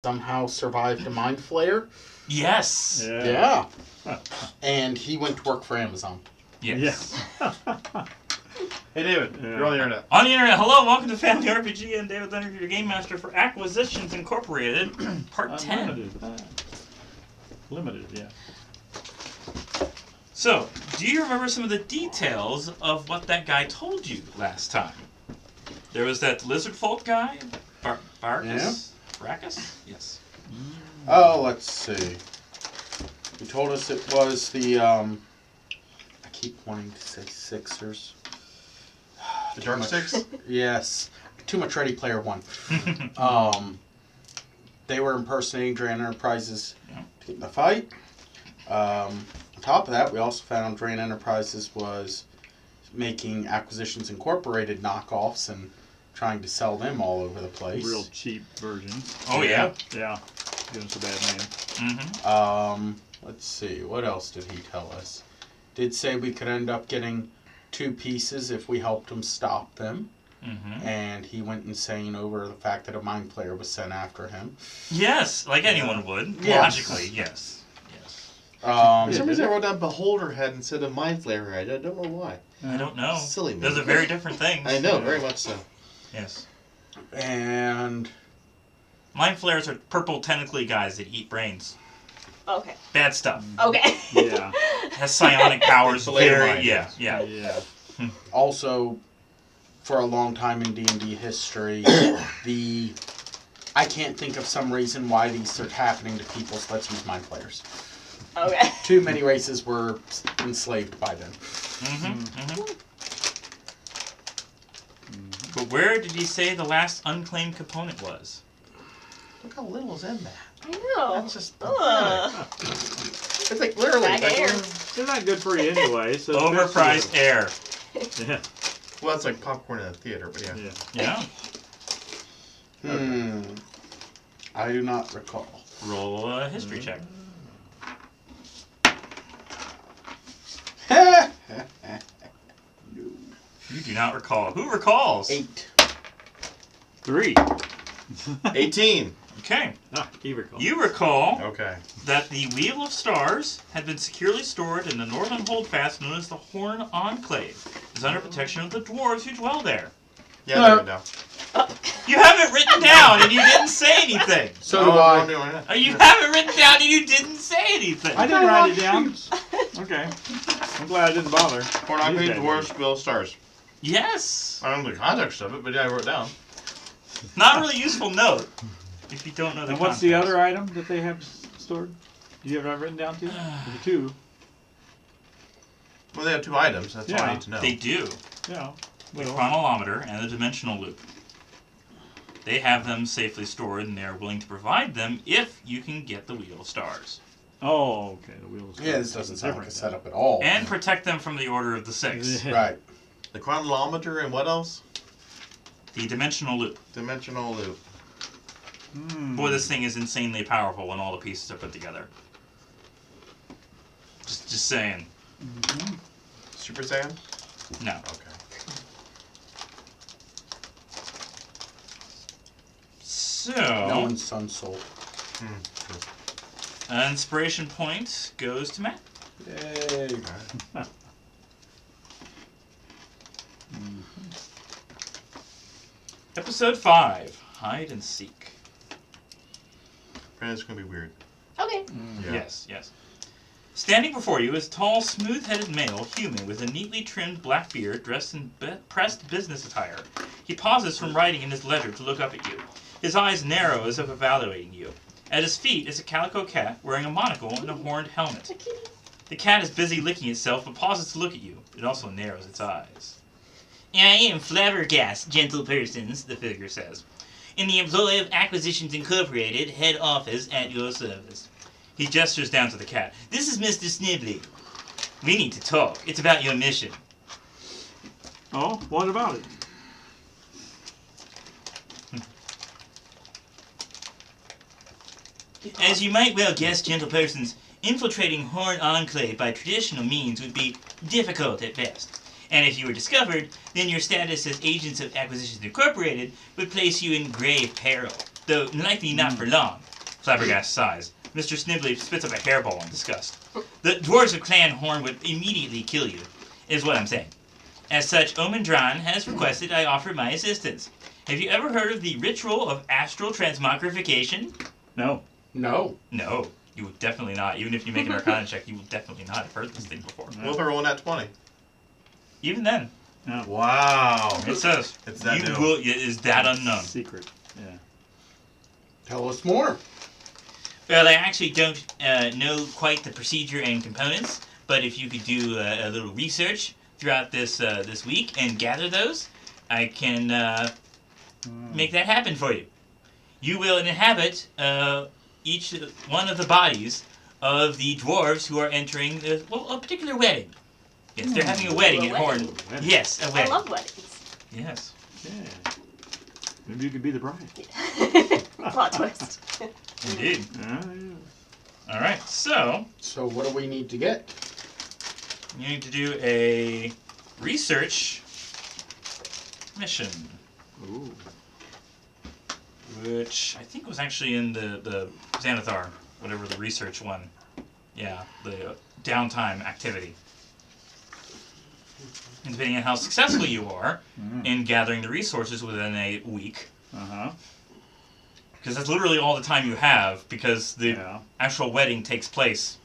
somehow survived a mind flare. Yes. Yeah. And he went to work for Amazon. Yes. Hey, David, you're on the internet. On the internet, hello, welcome to Family RPG, and David Leonard, your game master for Acquisitions Incorporated, Part 10. Limited, yeah. So, do you remember some of the details of what that guy told you last time? There was that lizard folk guy, Barkus? Brackus? Yes. Oh, let's see. He told us it was the, I keep wanting to say Sixers. The Dark Six? Yes. Too much Ready Player One. They were impersonating Drain Enterprises to get in the fight. On top of that, we also found Drain Enterprises was making Acquisitions Incorporated knockoffs and trying to sell them all over the place. Real cheap versions. Oh, yeah. Yeah. Give us a bad name. Let's see. What else did he tell us? Did say we could end up getting 2 pieces if we helped him stop them. And he went insane over the fact that a mind player was sent after him. Yes, like anyone would. Yes. Logically, yes. For some reason I wrote down Beholder Head instead of Mind Flayer Head. I don't know why. I don't know. Silly me. Those are very different things. I know, very much so. Yes. And Mind flayers are purple tentacly guys that eat brains. Okay. Bad stuff. Okay. Yeah. Has psionic powers. It's a later Very, mind. yeah. also, for a long time in D&D history, I can't think of some reason why these are happening to people, so let's use mind flayers. Okay. Too many races were enslaved by them. But where did he say the last unclaimed component was? Look how little is in that. I know. That's just... Ugh. It's like literally... Bag of air. They're not good for you anyway. So Overpriced air. Yeah. Well, it's like popcorn in a theater, but yeah. Yeah. I do not recall. Roll a history check. You do not recall. Who recalls? 8. 3. 18. Okay. He recalls. You recall Okay. that the Wheel of Stars had been securely stored in the northern holdfast known as the Horn Enclave. It was under protection of the dwarves who dwell there. Yeah, I wrote it down. You have it written down and you didn't say anything. So do I. You have it written down and you didn't say anything. I didn't write it down. Okay. I'm glad I didn't bother. Or I paid Dwarves Bill Stars. Yes. I don't know the context of it, but yeah, I wrote it down. Not a really useful note if you don't know the And what's the context. other item that they have stored? Do you have that written down too? The 2. Well, they have 2 items. That's all I Yeah. need to know. They do. Yeah. The chronolometer and the dimensional loop. They have them safely stored and they're willing to provide them if you can get the Wheel of Stars. Oh, okay. The wheels. Yeah, this doesn't sound like a setup at all. And protect them from the Order of the Six. Right. The chronolometer and what else? The dimensional loop. Dimensional loop. Boy, this thing is insanely powerful when all the pieces are put together. Just saying. Super Saiyan? No. Okay. So, No one's son sold. an inspiration point goes to Matt. Yay. Episode 5, Hide and Seek. It's gonna be weird. Okay. Yeah. Yes. Standing before you is a tall, smooth-headed male human with a neatly trimmed black beard dressed in pressed business attire. He pauses from writing in his ledger to look up at you. His eyes narrow as if evaluating you. At his feet is a calico cat wearing a monocle and a horned helmet. The cat is busy licking itself but pauses to look at you. It also narrows its eyes. I am flabbergasted, gentle persons, the figure says. In the employ of Acquisitions Incorporated, head office at your service. He gestures down to the cat. This is Mr. Snibley. We need to talk. It's about your mission. Oh, what about it? As you might well guess, gentle persons, infiltrating Horn Enclave by traditional means would be difficult at best. And if you were discovered, then your status as agents of Acquisitions Incorporated would place you in grave peril, though likely not for long. Flabbergast's sighs. Mr. Snibbly spits up a hairball in disgust. The dwarves of Clan Horn would immediately kill you, is what I'm saying. As such, Omendron has requested I offer my assistance. Have you ever heard of the ritual of astral transmogrification? No. No. No, you would definitely not. Even if you make an Arcana check, you will definitely not have heard this thing before. What if I roll that 20? Even then, Wow. it says It's that you new. will. It is that unknown. Secret. Yeah. Tell us more. Well, I actually don't know quite the procedure and components, but if you could do a little research throughout this week and gather those, I can make that happen for you. You will inhabit each one of the bodies of the dwarves who are entering a particular wedding. Yes, they're having a wedding A at Horn. wedding. Yes, a I wedding. love weddings. Yes. Yeah. Maybe you could be the bride. Plot twist. Indeed. Yeah, yeah. All right. So So what do we need to get? you need to do a research mission, Ooh. which I think was actually in the Xanathar, whatever the research one. Yeah, the downtime activity. And depending on how successful you are in gathering the resources within a week, Uh-huh. because that's literally all the time you have, because the Yeah. actual wedding takes place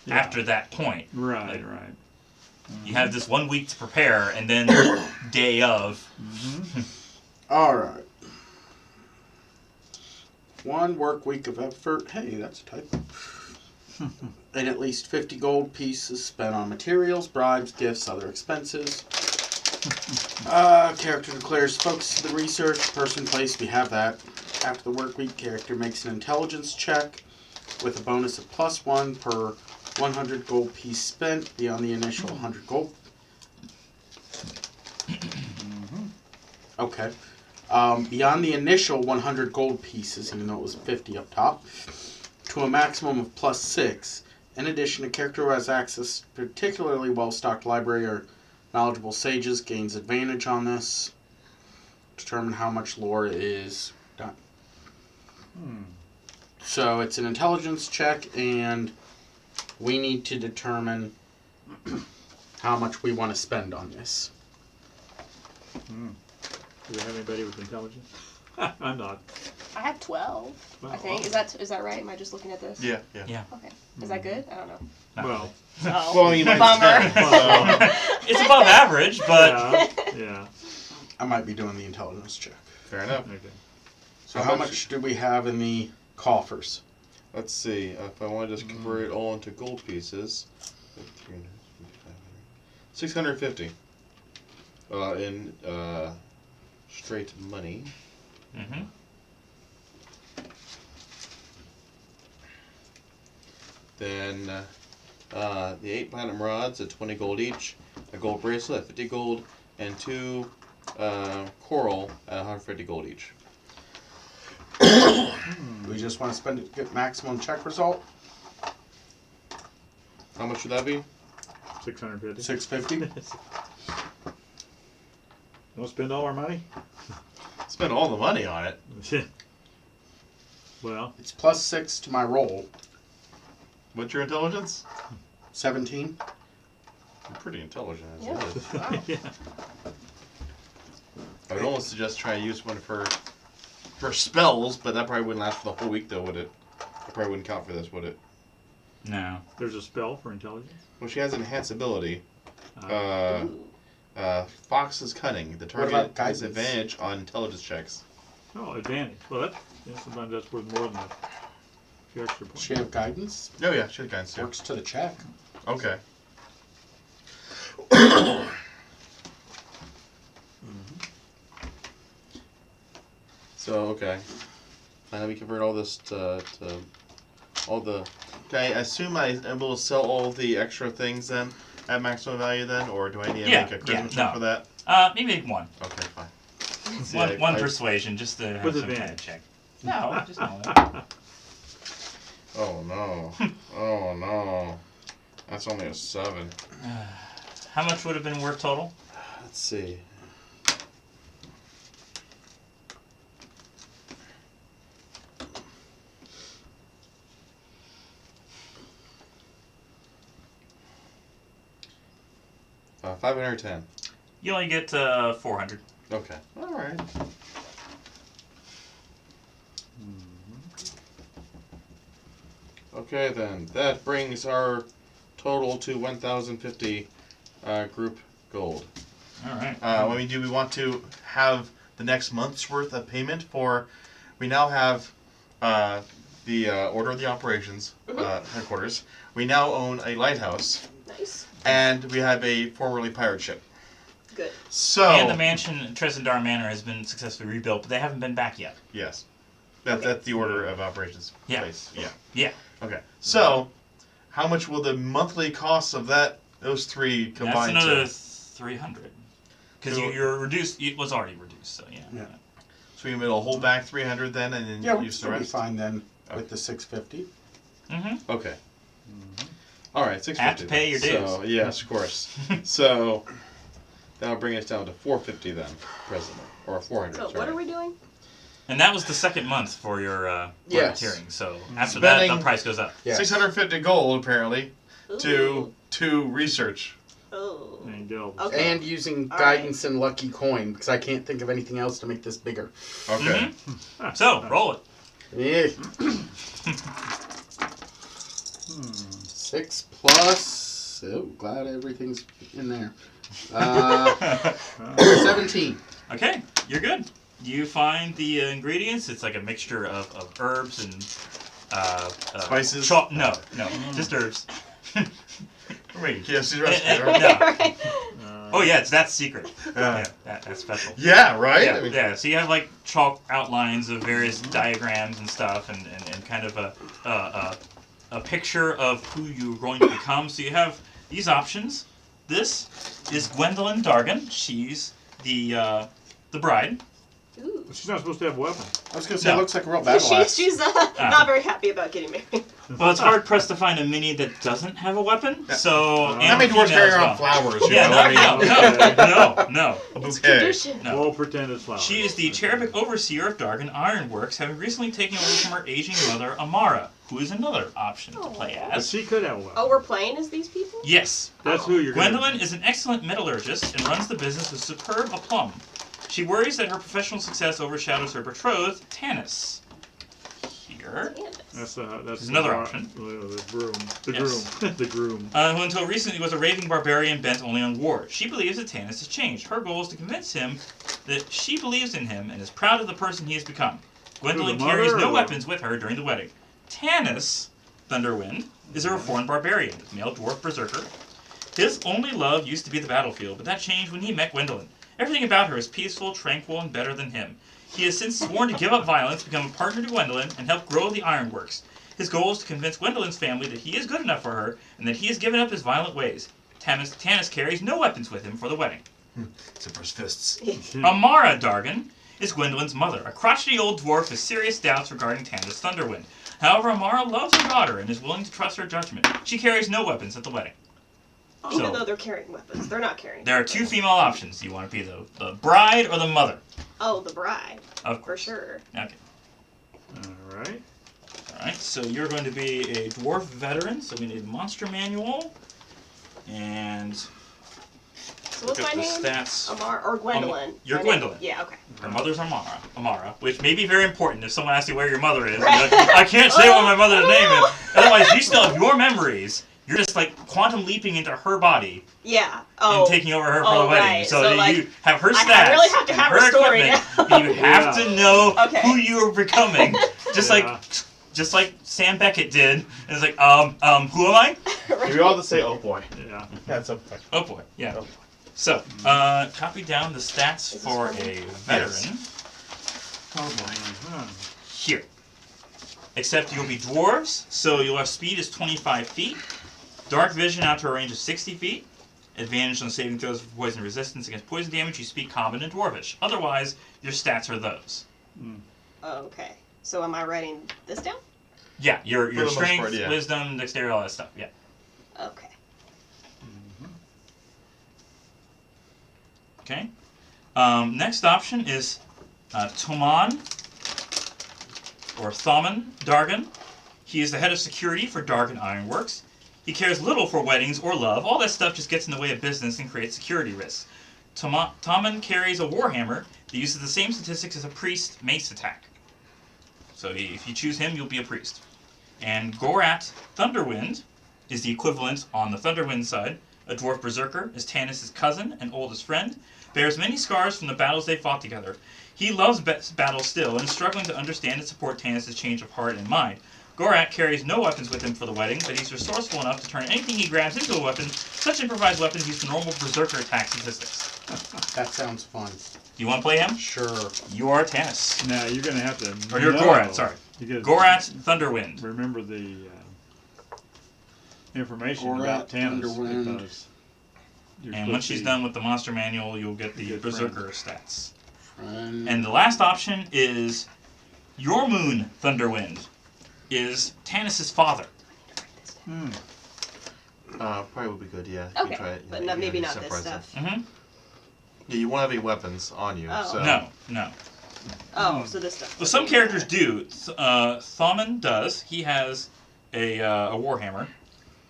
Yeah. after that point. Right, Like, right. You have this 1 week to prepare, and then day of. All right. 1 work week of effort. Hey, that's a typo. And at least 50 gold pieces spent on materials, bribes, gifts, other expenses. Character declares focus to the research, person, place, we have that. After the work week, character makes an intelligence check with a bonus of +1 per 100 gold piece spent beyond the initial 100 gold. Okay. Beyond the initial 100 gold pieces, even though it was 50 up top, to a maximum of +6. In addition, a character who has access to a particularly well-stocked library or knowledgeable sages gains advantage on this. Determine how much lore is done. So it's an intelligence check, and we need to determine how much we want to spend on this. Do we have anybody with intelligence? I'm not. I have 12. I Well, think. Is that right? Am I just looking at this? Yeah. Okay. Is that good? I don't know. Not Well, Oh. Well, you might Bummer. It's above average, but yeah. I might be doing the intelligence check. Fair enough. Okay. So how much do we have in the coffers? Let's see. If I want to just convert it all into gold pieces, 650. In straight money. Mhm. Then the 8 platinum rods at 20 gold each, a gold bracelet at 50 gold, and 2 coral at 150 gold each. We just want to spend it to get maximum check result. How much would that be? 650. 650. Don't spend all our money? Spend all the money on it. Well, It's +6 to my roll. What's your intelligence? 17. You're pretty intelligent as Yeah. it is. Wow. yeah. I would almost suggest trying to use one for spells, but that probably wouldn't last for the whole week, though, would it? That probably wouldn't count for this, would it? no. There's a spell for intelligence. Well, she has enhance ability. Ooh. Fox's cunning. The What target about has guidance? advantage on intelligence checks. Oh, advantage. Well, sometimes that's worth more than a few extra points. Does she have guidance? Oh yeah, she has guidance too. Works to the check. Okay. So okay, let me convert all this to all the. Can I assume I'm able to sell all the extra things then at maximum value then, or do I need to Yeah, make a yeah, charisma check no. for that? Maybe one. Okay, fine. See, One I- persuasion, just to have With some kind of advantage. check. No, just no. Oh no! Oh no! That's only a 7. How much would have been worth total? Let's see. 510. You only get 400. Okay. All right. Okay, then. That brings our total to 1,050 group gold. All right. What we do, we want to have the next month's worth of payment for. We now have the Order of the Operations headquarters. We now own a lighthouse. Nice. And we have a formerly pirate ship. Good. So. And the mansion, Tresendar Manor, has been successfully rebuilt, but they haven't been back yet. Yes. That's the Order of Operations place. Yeah. Yeah. Okay. So, how much will the monthly costs of those three combined That's another to? 300. Because So- you're reduced. It was already reduced, so yeah. Yeah. So we will hold back 300 then, and then Yeah, we use the should be rest. fine then Okay. with the 650. Mm-hmm. Okay. All right, 650. Have to pay your dues. So yes, of course. So that'll bring us down to 450 then, presently, or 400. So sorry. what are we doing? And that was the second month for your Yes. volunteering. So after that, Spending- the price goes up. Yeah. 650 gold apparently Ooh. to research. Oh. And gills. Okay. And using All guidance and lucky coin because I can't think of anything else to make this bigger. Okay. Mhm. So roll it. Yeah. 6 plus. Oh, glad everything's in there. 17. Okay, you're good. You find the ingredients. It's like a mixture of herbs and Spices? No, just herbs. Wait, yes, she's No. right. Oh yeah, that's secret. Yeah. Yeah, that's special. Yeah, right? Yeah, I mean, yeah. So you have like chalk outlines of various diagrams and stuff, and kind of a picture of who you're going to become. So you have these options. This is Gwendolyn Dargan. She's the bride. Ooh. She's not supposed to have a weapon. I was going to say, No. it looks like a real battle axe. She's not very happy about getting married. Well, it's hard pressed to find a mini that doesn't have a weapon. Yeah. So How and many dwarves female carry as around well. flowers? You Yeah, know? I mean, no. It's Okay. tradition. No. We'll pretend it's flowers. She is the cherubic overseer of Dargan Ironworks, having recently taken over from her aging mother, Amara, who is another option to play But as. she could have a weapon. Oh, we're playing as these people? Yes, That's who you're Gwendolyn is an excellent metallurgist and runs the business with superb aplomb. She worries that her professional success overshadows her betrothed, Tanis. Here. Candace. That's Is another the option. The groom. The Yes. groom. The groom. Who until recently was a raving barbarian bent only on war. She believes that Tanis has changed. Her goal is to convince him that she believes in him and is proud of the person he has become. Gwendolyn mother carries or no the- weapons with her during the wedding. Tanis, Thunderwind, is a reformed barbarian, male dwarf berserker. His only love used to be the battlefield, but that changed when he met Gwendolyn. Everything about her is peaceful, tranquil, and better than him. He has since sworn to give up violence, become a partner to Gwendolyn, and help grow the ironworks. His goal is to convince Gwendolyn's family that he is good enough for her, and that he has given up his violent ways. Tanis carries no weapons with him for the wedding. Except for his fists. Amara Dargan is Gwendolyn's mother, a crotchety old dwarf with serious doubts regarding Tanis Thunderwind. However, Amara loves her daughter and is willing to trust her judgment. She carries no weapons at the wedding. Even So- though they're carrying weapons, they're not carrying. There are two female options. You want to be the bride or the mother? Oh, the bride, Of for course. sure. Okay. All right. Alright, so you're going to be a dwarf veteran, so we need a monster manual. And So look what's up my the name? stats. Amar or Gwendolyn? you're My name- Gwendolyn. Yeah. Okay. Her mother's Amara, which may be very important if someone asks you where your mother is. Right. You're like, I can't say what my Oh, mother's I name know. is. Otherwise, you still have your memories. You're just like quantum leaping into her body Yeah. Oh. and taking over her for the wedding. right. So, So, that like, you have her I stats. really have to and have her her story equipment. now. You have Yeah. to know Okay. who you are becoming. Just Yeah. like Sam Beckett did. And it's like, who am I? We all just say, oh boy. Yeah. That's okay. Oh boy, yeah. Oh. So, copy down the stats Is this for for me? a veteran Oh boy. Uh-huh. here. Except you'll be dwarves, so your speed is 25 feet. Dark vision out to a range of 60 feet. Advantage on saving throws for poison resistance against poison damage. You speak common and dwarvish. Otherwise, your stats are those. Okay. So am I writing this down? Yeah, your the most strength, part, yeah. wisdom, dexterity, all that stuff. Yeah. Okay. Okay. Next option is Toman or Thoman Dargan. He is the head of security for Dargan Ironworks. He cares little for weddings or love. All that stuff just gets in the way of business and creates security risks. Tommen carries a warhammer that uses the same statistics as a priest mace attack. So if you choose him, you'll be a priest. And Gorat Thunderwind is the equivalent on the Thunderwind side. A dwarf berserker, is Tanis' cousin and oldest friend, bears many scars from the battles they fought together. He loves battle still and is struggling to understand and support Tanis' change of heart and mind. Gorat carries no weapons with him for the wedding, but he's resourceful enough to turn anything he grabs into a weapon. Such improvised weapons use the normal berserker attack statistics. That sounds fun. Do you want to play him? Sure. You are Tanis. Now you're going to have to. Or you're Gorat, sorry. Gorat Thunderwind. Remember the information Gorat about Tanis. Thunderwind. Because And once she's done with the monster manual, you'll get the Good berserker stats. Friend. And the last option is Jormungand Thunderwind, is Tanis' father. Probably would be good, yeah. You Okay, try it, but yeah, not, you maybe gotta not this separate stuff. Mm-hmm. Yeah, you won't have any weapons on you, Oh. so... No. Oh, so this stuff. Well, some characters do. Tommen does. He has a warhammer,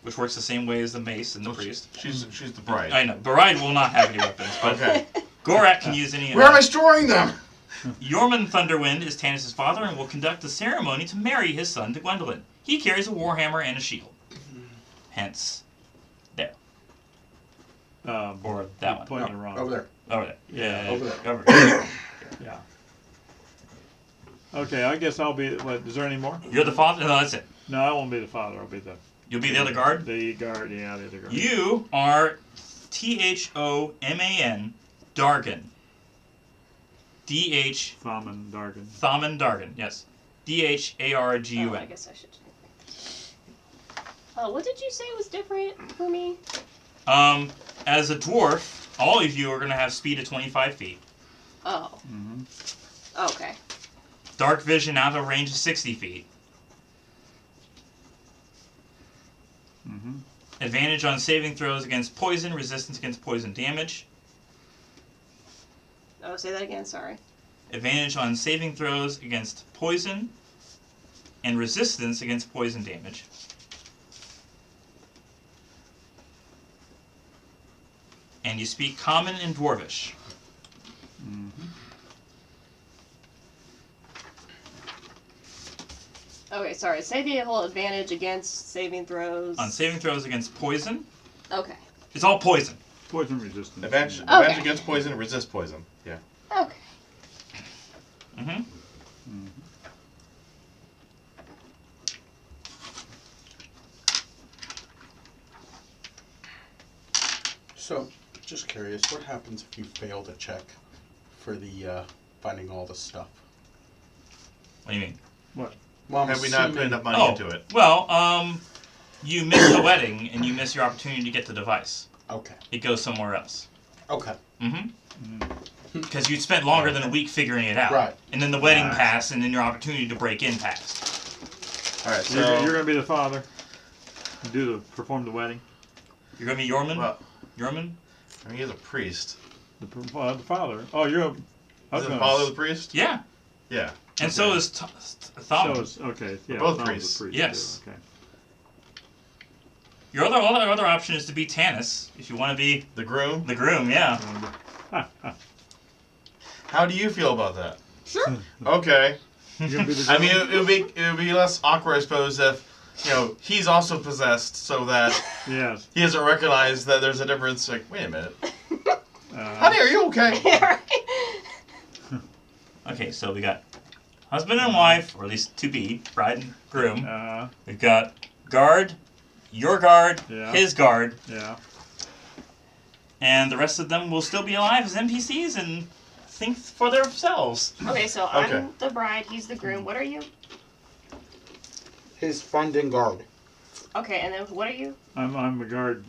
which works the same way as the mace and the priest. She's the bride. I know. Baride will not have any weapons, but Okay. Gorat can use any. Where am I storing them? Jormungand Thunderwind is Tanis' father and will conduct the ceremony to marry his son to Gwendolyn. He carries a warhammer and a shield. Hence, there. Or that one. Pointing wrong. Over there. Over there. Yeah. Over there. Over there. Yeah. Okay, I guess I'll be. What? Is there any more? You're the father? No, that's it. No, I won't be the father. I'll be the. You'll be the other guard? The guard. Yeah, the other guard. You are Thoman Dargan. D-H... Thaman Dargan. Thoman Dargan, yes. D-H-A-R-G-U-N. Oh, I guess I should. Oh, what did you say was different for me? As a dwarf, all of you are going to have speed of 25 feet. Oh. Mm-hmm. Okay. Dark vision out of range of 60 feet. Mm-hmm. Advantage on saving throws against poison, resistance against poison damage. Oh, say that again, sorry. Advantage on saving throws against poison and resistance against poison damage. And you speak Common and Dwarvish. Mm-hmm. Okay, sorry. Say the whole advantage against saving throws. On saving throws against poison, Okay. it's all poison. Poison resistance. Advantage Okay. against poison, resist poison. Yeah. Okay. Mm-hmm. Mm-hmm. So, just curious, what happens if you fail to check for the finding all the stuff? What do you mean? What? Well, I'm Have we not put assuming- enough money into it? Well, you miss the wedding and you miss your opportunity to get the device. Okay. It goes somewhere else. Okay. Mm-hmm. Because you'd spent longer than a week figuring it out. Right. And then the wedding passed, and then your opportunity to break in passed. Alright, so... You're going to be the father. Perform the wedding. You're going to be Jormungand? Well, Jormungand? I mean, he's a priest. The father. Oh, you're. I was Is the gonna father s- the priest? Yeah. Yeah. And so is So Thomas. is okay. Yeah, both Thaman's a priests. priest, Yes. too, okay. Your other option is to be Tanis, if you want to be The groom? the groom, yeah. How do you feel about that? Sure. Okay. You're gonna be the I mean, groom? it would be less awkward, I suppose, if, he's also possessed, so that Yes. he doesn't recognize that there's a difference. Like, wait a minute. Uh, Honey, are you okay? Right. Okay, so we got husband and wife, or at least to be, bride and groom. We've got guard, your guard, Yeah. his guard, yeah. and the rest of them will still be alive as NPCs and think for themselves. Okay, so Okay. I'm the bride, he's the groom. What are you? His friend and guard. Okay, and then what are you? I'm a guard,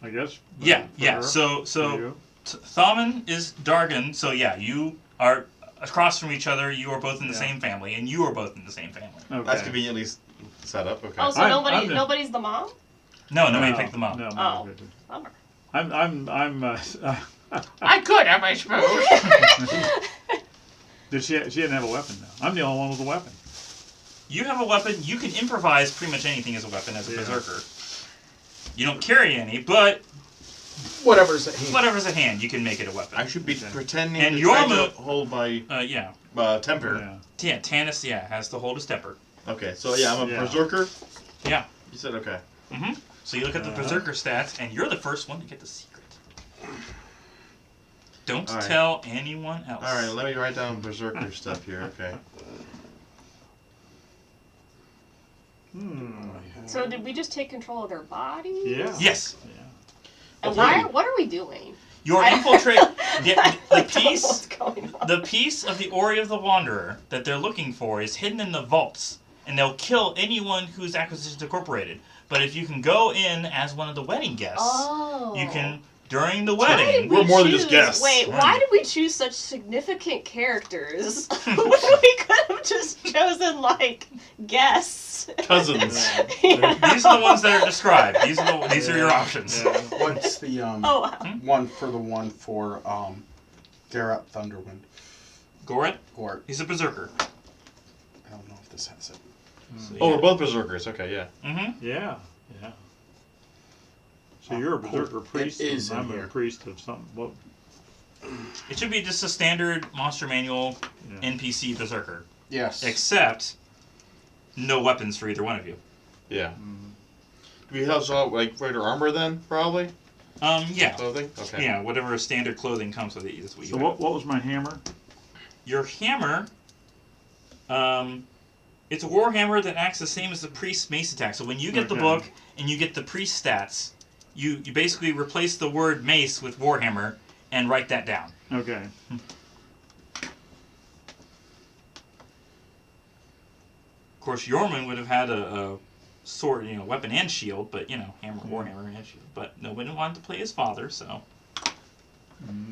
I guess. Yeah, for yeah. her. So For you. Thaman is Dargan. So yeah, you are across from each other. You are both in the Yeah. same family, and you are both in the same family. Okay. That's conveniently set up. Okay. Oh, so I'm the- nobody's the mom? No, nobody picked them up. No, Oh. no. Bummer. I could have, I suppose. She didn't have a weapon though. I'm the only one with a weapon. You have a weapon. You can improvise pretty much anything as a weapon as a Yeah. berserker. You don't carry any, but Whatever's at hand. whatever's at hand, you can make it a weapon. I should be pretending And to your try to mo- hold my Yeah. temper. Yeah. Yeah, Tanis, has to hold his temper. Okay, so yeah, I'm a Yeah. berserker. Yeah. You said okay. Mm-hmm. So you look at the Berserker stats, and you're the first one to get the secret. Don't All right. tell anyone else. All right, let me write down berserker stuff here. Okay. So did we just take control of their body? Yeah. Yes. And Okay. what are we doing? You're infiltrate the I don't know piece. what's going on. The piece of the Orrery of the Wanderer that they're looking for is hidden in the vaults, and they'll kill anyone whose acquisitions incorporated. But if you can go in as one of the wedding guests, Oh. you can during the Why did wedding. we We're more than choose- just guests. Wait, Right. why did we choose such significant characters when we could have just chosen like guests? Cousins. These are the ones that are described. These are your options. Yeah. What's the Oh wow. one for Garrett Thunderwind? Goret, Gort. he's a berserker. I don't know if this has it. So, Oh, we're both berserkers. Okay, yeah. Mm-hmm. Yeah. Yeah. So you're a berserker priest. It is and in I'm here. a priest of something. What? It should be just a standard monster manual Yeah. NPC berserker, Yes. except no weapons for either one of you. Yeah. Do we have like regular armor then? Probably. Yeah. Clothing. Okay. Yeah, whatever standard clothing comes with it, that's what you So have. what was my hammer? Your hammer, it's a war hammer that acts the same as the priest's mace attack. So when you get the Okay. book and you get the priest stats, you basically replace the word mace with warhammer and write that down. Okay. Of course, Yorman would have had a sword, weapon and shield, but hammer, warhammer, and shield. But nobody wanted to play his father, so.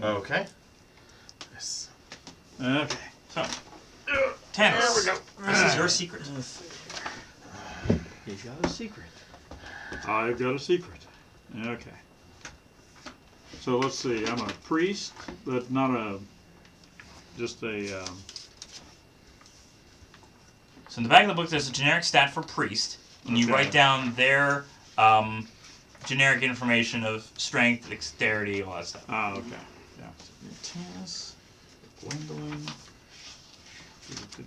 Okay. Yes. Okay. So, Tanis, There we go. this is your secret. He's got a secret. I've got a secret. Okay. So let's see. I'm a priest, but not just a. So in the back of the book, there's a generic stat for priest, and you Okay. write down their generic information of strength, dexterity, all that stuff. Okay. Yeah. Tanis, Gwendolyn. Okay.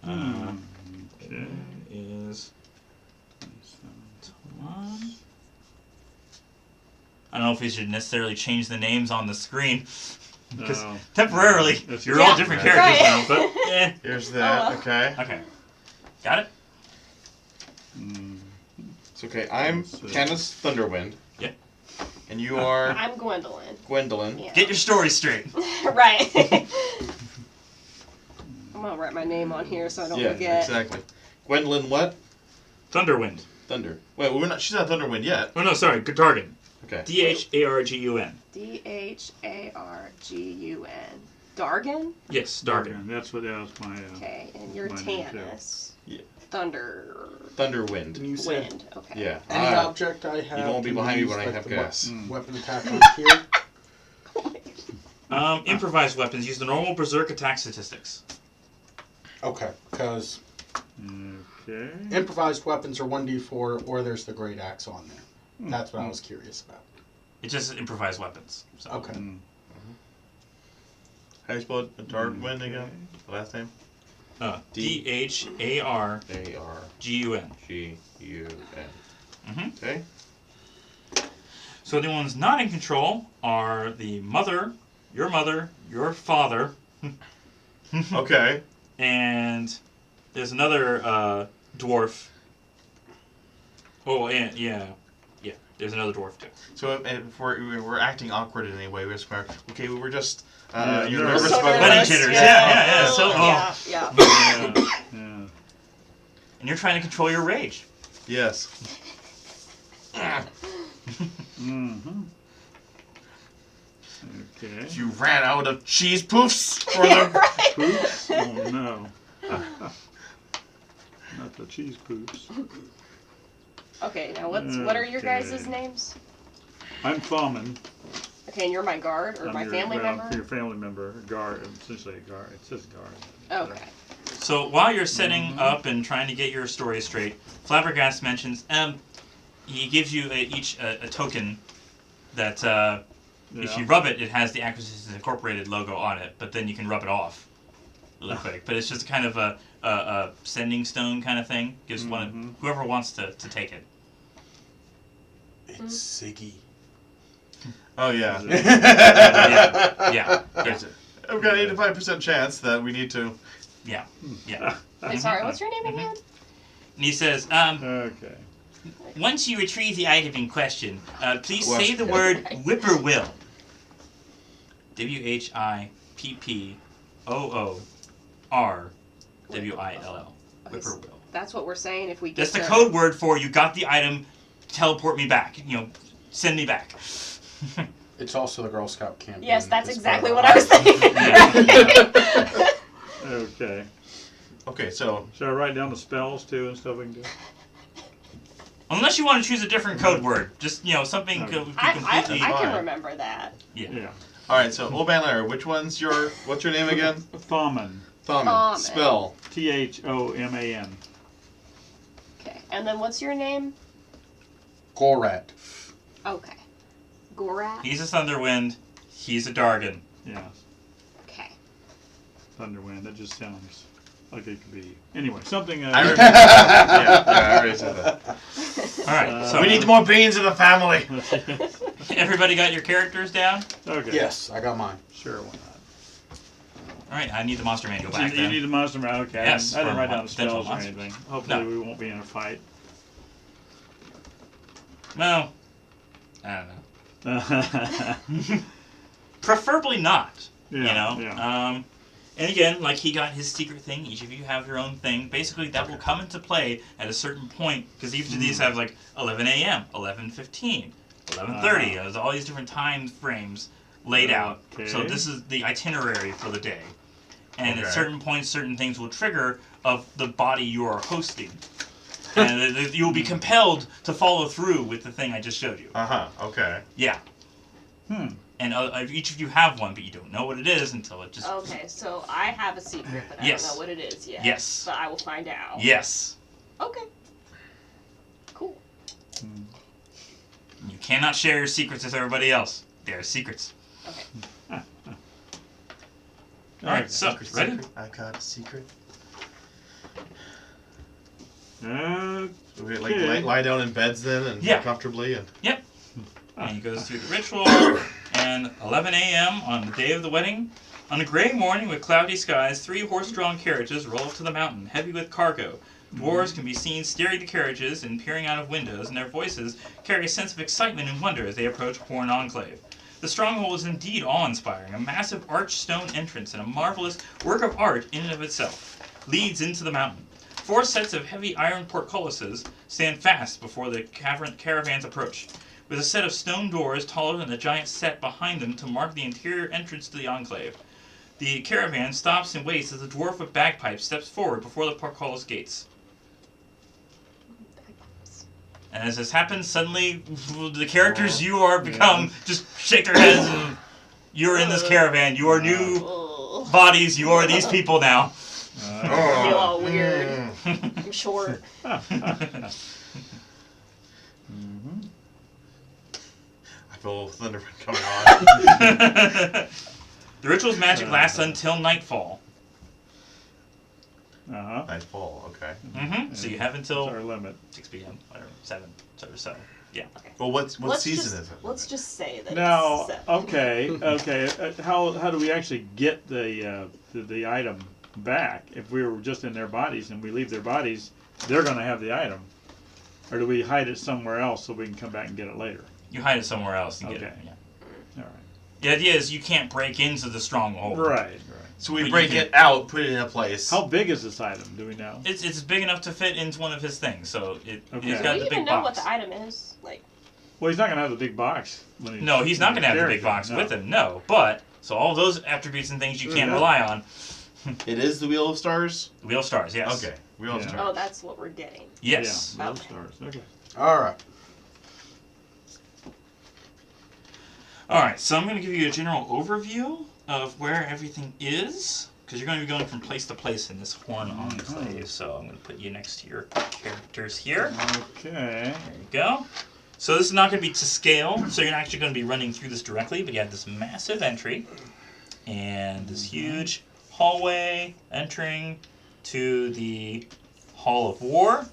Okay. Is Toman. I don't know if we should necessarily change the names on the screen. Because No. temporarily, That's you're all Yeah, different right. characters now, but eh. Here's that. well. Okay. Okay. Got it? It's okay. I'm Let's see. Tanis Thunderwind. Yeah. And you are I'm Gwendolyn. Gwendolyn. Yeah. Get your story straight. Right. I'm gonna write my name on here so I don't Yeah, forget. exactly. Gwendolyn what? Thunderwind. Thunder. Wait, we're not. She's not Thunderwind yet. Oh no, sorry, Gargan. Okay. Dhargun. Dhargun. Dargan? Yes, Dargan. That's what that was my. Okay, and you're My name, too. Tanis. Yeah. Thunderwind. Can you say Okay. Yeah. any object I have? won't be can behind me use, when I like, have the gas. Weapon attack on here. Improvised weapons use the normal berserk attack statistics. Okay, because Okay. improvised weapons are 1d4, or there's the great axe on there. That's what I was curious about. It's just improvised weapons. So. Okay. How do you spell it? Darkwind again? The last name? Dhargun. A-R-G-U-N. Mm-hmm. Okay. So the ones not in control are the mother, your father, Okay. and there's another dwarf. Oh, and yeah, there's another dwarf too. So if we're acting awkward in any way, we're just going, okay, we were just Yeah, you're nervous. nervous So about Wedding nervous. jitters, Yeah. yeah. So, Yeah. Yeah. and you're trying to control your rage. Yes. Mm-hmm. Okay. You ran out of cheese poofs for the Poops? Oh no. Not the cheese poops. Okay, now what are your guys' Okay. names? I'm Thawman. Okay, and you're my guard or I'm my your, family well, member? your family member. Guard. Essentially a guard. It says guard. Okay. So while you're setting up and trying to get your story straight, Flabbergast mentions, he gives you each a token that if you rub it, it has the Acquisitions Incorporated logo on it, but then you can rub it off really quick. But it's just kind of a sending stone kind of thing. Gives one whoever wants to take it. It's Ziggy. Oh yeah. Yeah. I've got an 85% chance that we need to. Yeah. Wait, sorry, what's your name again? And he says, Okay. once you retrieve the item in question, please What? say the word whippoorwill. WHIPPOORWILL. Whippoorwill. That's what we're saying if we get That's the to- code word for you got the item, teleport me back. Send me back. It's also the Girl Scout campaign. Yes, that's It's exactly part what I was of thinking. Okay. Okay, so Should I write down the spells too and stuff we can do? Unless you want to choose a different code word. Just, something Okay. completely... I can Fine. remember that. Yeah. all right. So Old Man Larry, what's your name again? Thauman. Thauman. Spell. Thoman. Okay, and then what's your name? Gorat. Okay. Gorat? He's a Thunderwind. He's a Dargan. Yeah. Okay. Thunderwind. That just sounds like it could be. Anyway, something. I remember. yeah, I already said that. All right, so We need more beans in the family. everybody got your characters down? Okay. Yes, I got mine. Sure, why not? All right, I need the monster manual So back you then. need the monster manual. Okay. Yes, I didn't for write down the potential spells or monsters. anything. Hopefully No. we won't be in a fight. Well, I don't know. Preferably not. Yeah. And again, like he got his secret thing. Each of you have your own thing. Basically, that will come into play at a certain point because each of these have like 11 a.m., 11:15, 11:30. There's all these different time frames laid out. So Okay. this is the itinerary for the day. And at Okay. certain points, certain things will trigger of the body you are hosting. And you will be compelled to follow through with the thing I just showed you. Okay. Yeah. And each of you have one, but you don't know what it is until it just... Okay, so I have a secret, but I Yes. don't know what it is yet. Yes. But I will find out. Yes. Okay. Cool. You cannot share your secrets with everybody else. They're secrets. Okay. Alright, so, ready? I got a secret. Okay. We lie down in beds then and Yeah. comfortably and. And he goes through the ritual, and 11 a.m. on the day of the wedding. On a gray morning with cloudy skies, 3 horse-drawn carriages roll up to the mountain, heavy with cargo. Dwarves can be seen steering the carriages and peering out of windows, and their voices carry a sense of excitement and wonder as they approach Horn Enclave. The stronghold is indeed awe-inspiring. A massive arched stone entrance and a marvelous work of art in and of itself leads into the mountain. 4 sets of heavy iron portcullises stand fast before the caravan's approach, with a set of stone doors taller than the giant set behind them to mark the interior entrance to the enclave. The caravan stops and waits as the dwarf with bagpipes steps forward before the portcullis gates. And as this happens, suddenly the characters you are become just shake their heads and you're in this caravan. You are new Ugh. bodies. You are these people now. I feel all weird. I'm short. I feel Thunderwind coming on. The ritual's magic lasts until nightfall. Nightfall, okay. So you have That's until our limit. 6 p.m. Whatever, 7. So yeah. Well, what Let's season just, is it? Let's just say that Now, it's 7. okay. How do we actually get the item back? If we were just in their bodies and we leave their bodies, they're going to have the item, or do we hide it somewhere else so we can come back and get it later? You hide it somewhere else and get it. Okay. Yeah. All right. The idea is you can't break into the stronghold. Right. So we But break you can- it out, put it in a place. How big is this item? Do we know? It's big enough to fit into one of his things, so Okay. he's Do got we the even big know box. what the item is? Like, Well, he's not going to have the big box. No, he's not going to have the big box with him. No, but so all those attributes and things you can't rely on. It is the Wheel of Stars? Wheel of Stars, yes. Okay, Wheel of Yeah. Stars. oh, that's what we're getting. Yes. Yeah, Okay. stars. Okay. All right. All right, so I'm going to give you a general overview of where everything is. because you're going to be going from place to place in this Horn Enclave. So I'm going to put you next to your characters here. Okay. There you go. So this is not going to be to scale, so you're not actually going to be running through this directly, but you have this massive entry and this huge hallway entering to the Hall of War.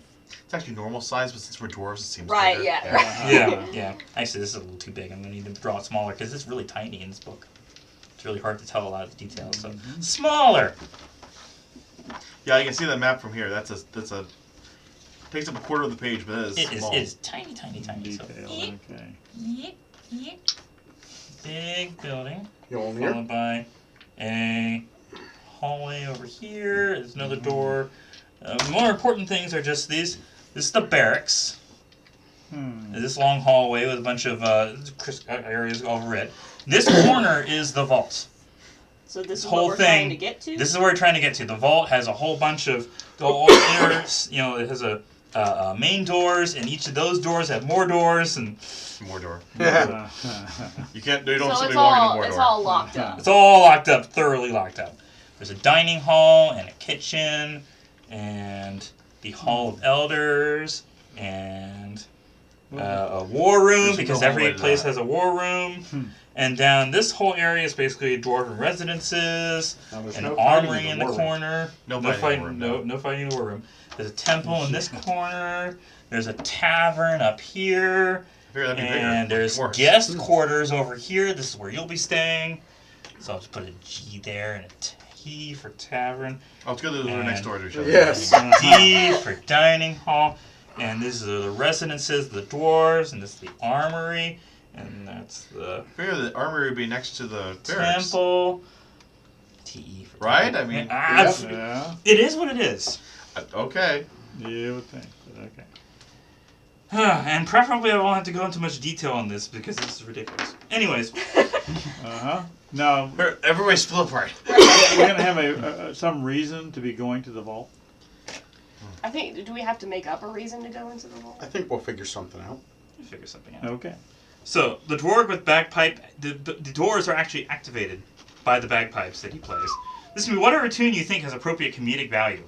It's actually normal size, but since we're dwarves, it seems Right, bigger. yeah. Yeah. Actually, this is a little too big. I'm going to need to draw it smaller because it's really tiny in this book. It's really hard to tell a lot of the details. So smaller. Yeah, you can see that map from here. That's a takes up a quarter of the page, but it is small. It is tiny. Detail. So, Okay. big building. Mjolnir. Followed by a hallway over here. There's another door. More important things are just these. This is the barracks. This long hallway with a bunch of areas over it. This corner is the vault. So this is whole what we're thing- trying to get to? This is where we're trying to get to. The vault has a whole bunch of inner, it has a main doors, and each of those doors have more doors, and More door. Yeah. You can't. You don't so simply it's walk in all, more it's door. all locked up. it's all locked up, thoroughly locked up. There's a dining hall and a kitchen, and the Hall of Elders, and a war room, There's because no every way to place that. has a war room. And down this whole area is basically dwarven residences, Now, there's an no fighting armory in the war room. corner. No No fighting in the war room, no fighting in the war room. There's a temple in this corner. There's a tavern up here. I figure that'd be bigger. And there's Dwarves. guest quarters over here. This is where you'll be staying. So I'll just put a G there and a T for tavern. Oh, it's good that they're next door to each other. Yes. D for dining hall. And these are the residences, the dwarves, and this is the armory. And that's the I figure the armory would be next to the barracks. temple. TE for Right? temple. I mean, Yeah. It is what it is. Okay. You would think. But okay. And preferably I won't have to go into much detail on this because this is ridiculous. Anyways, Now Everybody's split apart. we're gonna have some reason to be going to the vault. I think, do we have to make up a reason to go into the vault? I think we'll figure something out. we'll figure something out. Okay. So, the dwarf with bagpipe, the doors are actually activated by the bagpipes that he plays. This can be whatever tune you think has appropriate comedic value.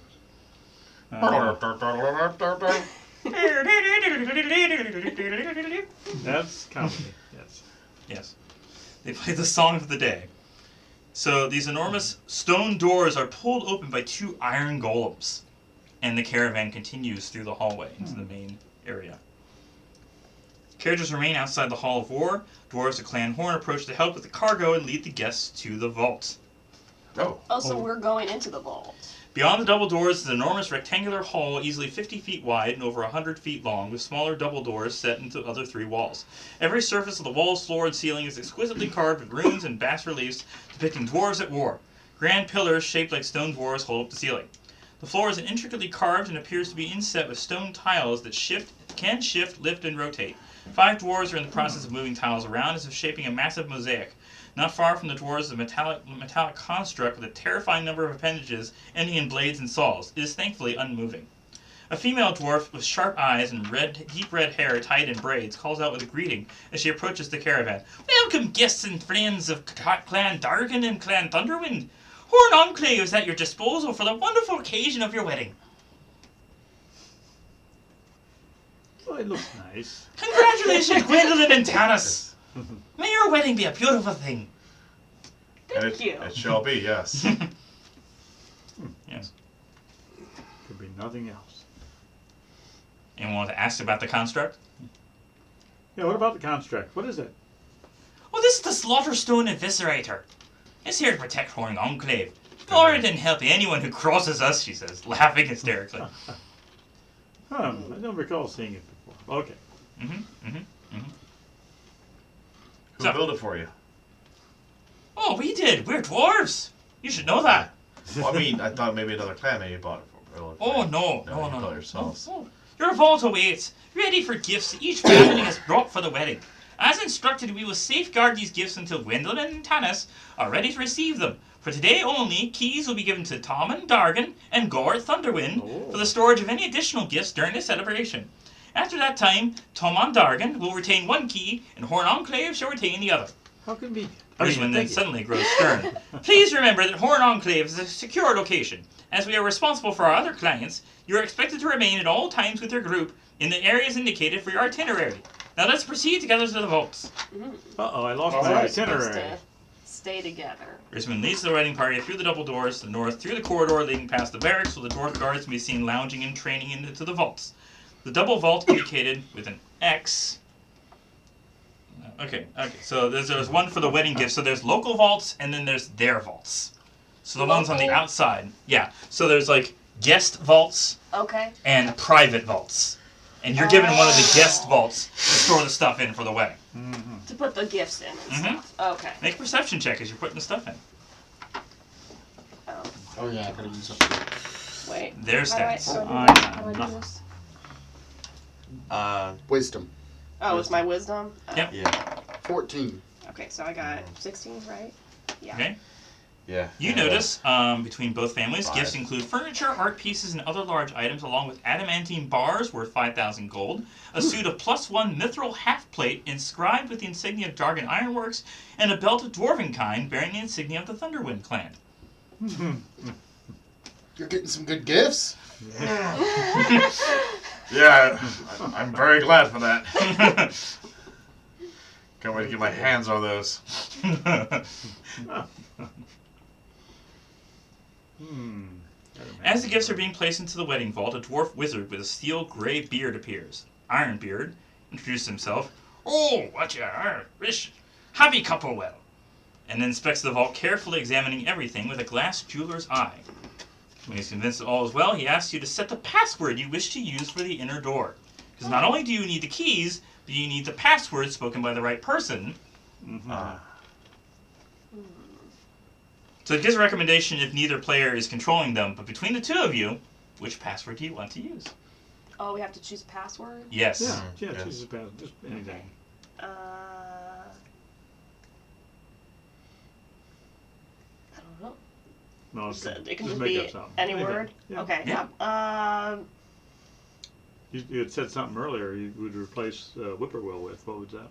That's comedy. Yes. Yes. They play the song of the day. So these enormous stone doors are pulled open by two iron golems, and the caravan continues through the hallway into the main area. Carriages remain outside the Hall of War. Dwarves of Clan Horn approach to help with the cargo and lead the guests to the vault. Oh. Oh, so we're going into the vault. Beyond the double doors is an enormous rectangular hall easily 50 feet wide and over 100 feet long, with smaller double doors set into the other three walls. Every surface of the walls, floor, and ceiling is exquisitely carved with runes and bas-reliefs depicting dwarves at war. Grand pillars shaped like stone dwarves hold up the ceiling. The floor is intricately carved and appears to be inset with stone tiles that can shift, lift, and rotate. 5 dwarves are in the process of moving tiles around as if shaping a massive mosaic. Not far from the dwarves is a metallic construct with a terrifying number of appendages ending in blades and saws. It is thankfully unmoving. A female dwarf with sharp eyes and deep red hair tied in braids calls out with a greeting as she approaches the caravan. Welcome, guests and friends of Clan Dargan and Clan Thunderwind. Horn Enclave is at your disposal for the wonderful occasion of your wedding. Well, it looks nice. Congratulations, Gwendolyn and Tanis. May your wedding be a beautiful thing. Thank you. It shall be, yes. Yes. Could be nothing else. Anyone want to ask about the construct? Yeah. What about the construct? What is it? Well, this is the Slaughterstone Eviscerator. It's here to protect Horn Enclave. Guard and help anyone who crosses us, she says, laughing hysterically. I don't recall seeing it before. Okay. Who So- built it for you? Oh, we did. We're dwarves. You should know that. Well, I mean, I thought maybe another clan maybe bought it for you. Oh, no. No, you No. built it yourselves. No. Your vault awaits, ready for gifts each family has brought for the wedding. As instructed, we will safeguard these gifts until Gwendolyn and Tanis are ready to receive them. For today only, keys will be given to Tommen Dargan and Gore Thunderwind for the storage of any additional gifts during the celebration. After that time, Tommen Dargan will retain one key, and Horn Enclave shall retain the other. How can we? Brisbane then suddenly grows stern. Please remember that Horn Enclave is a secure location. As we are responsible for our other clients, you are expected to remain at all times with your group in the areas indicated for your itinerary. Now let's proceed together to the vaults. Uh-oh, I lost All my right. Supposed itinerary. to stay together. Brisbane leads the wedding party through the double doors to the north, through the corridor leading past the barracks, where the dwarf guards can be seen lounging and training into the vaults. The double vault indicated with an X. Okay. So there's one for the wedding gift. So there's local vaults, and then there's their vaults. So the ones on the Local? outside. Yeah. So there's like guest vaults Okay. and private vaults. And you're given one of the guest vaults to store the stuff in for the wedding. To put the gifts in and Mhm. stuff. Okay. Make a perception check as you're putting the stuff in. Oh, Oh yeah, I gotta use up. wait. Their How do I- stats. how do I I do this? got How do I do nothing. this? Wisdom. Oh, it's my wisdom? Oh. Yep. Yeah. 14. Okay, so I got 16, right? Yeah. Okay. Yeah. You notice, between both families, Five. gifts include furniture, art pieces, and other large items, along with adamantine bars worth 5,000 gold, a suit of +1 mithril half-plate inscribed with the insignia of Jargon Ironworks, and a belt of dwarven kind bearing the insignia of the Thunderwind clan. You're getting some good gifts. Yeah, I'm very glad for that. Can't wait to get my hands on those. As the gifts are being placed into the wedding vault, a dwarf wizard with a steel gray beard appears. Ironbeard introduces himself. Oh, what you are, wish, happy couple well. And then inspects the vault, carefully examining everything with a glass jeweler's eye. When he's convinced that all is well, he asks you to set the password you wish to use for the inner door. Because not only do you need the keys, but you need the password spoken by the right person. So it gives a recommendation if neither player is controlling them, but between the two of you, which password do you want to use? Oh, we have to choose a password? Yes. Yeah, Yes. Jesus, just anything. I don't know. No, it's So good. it can Just just make be up something. any Anything. word? Yeah. Okay. Yeah. You had said something earlier you would replace whippoorwill with. What was that?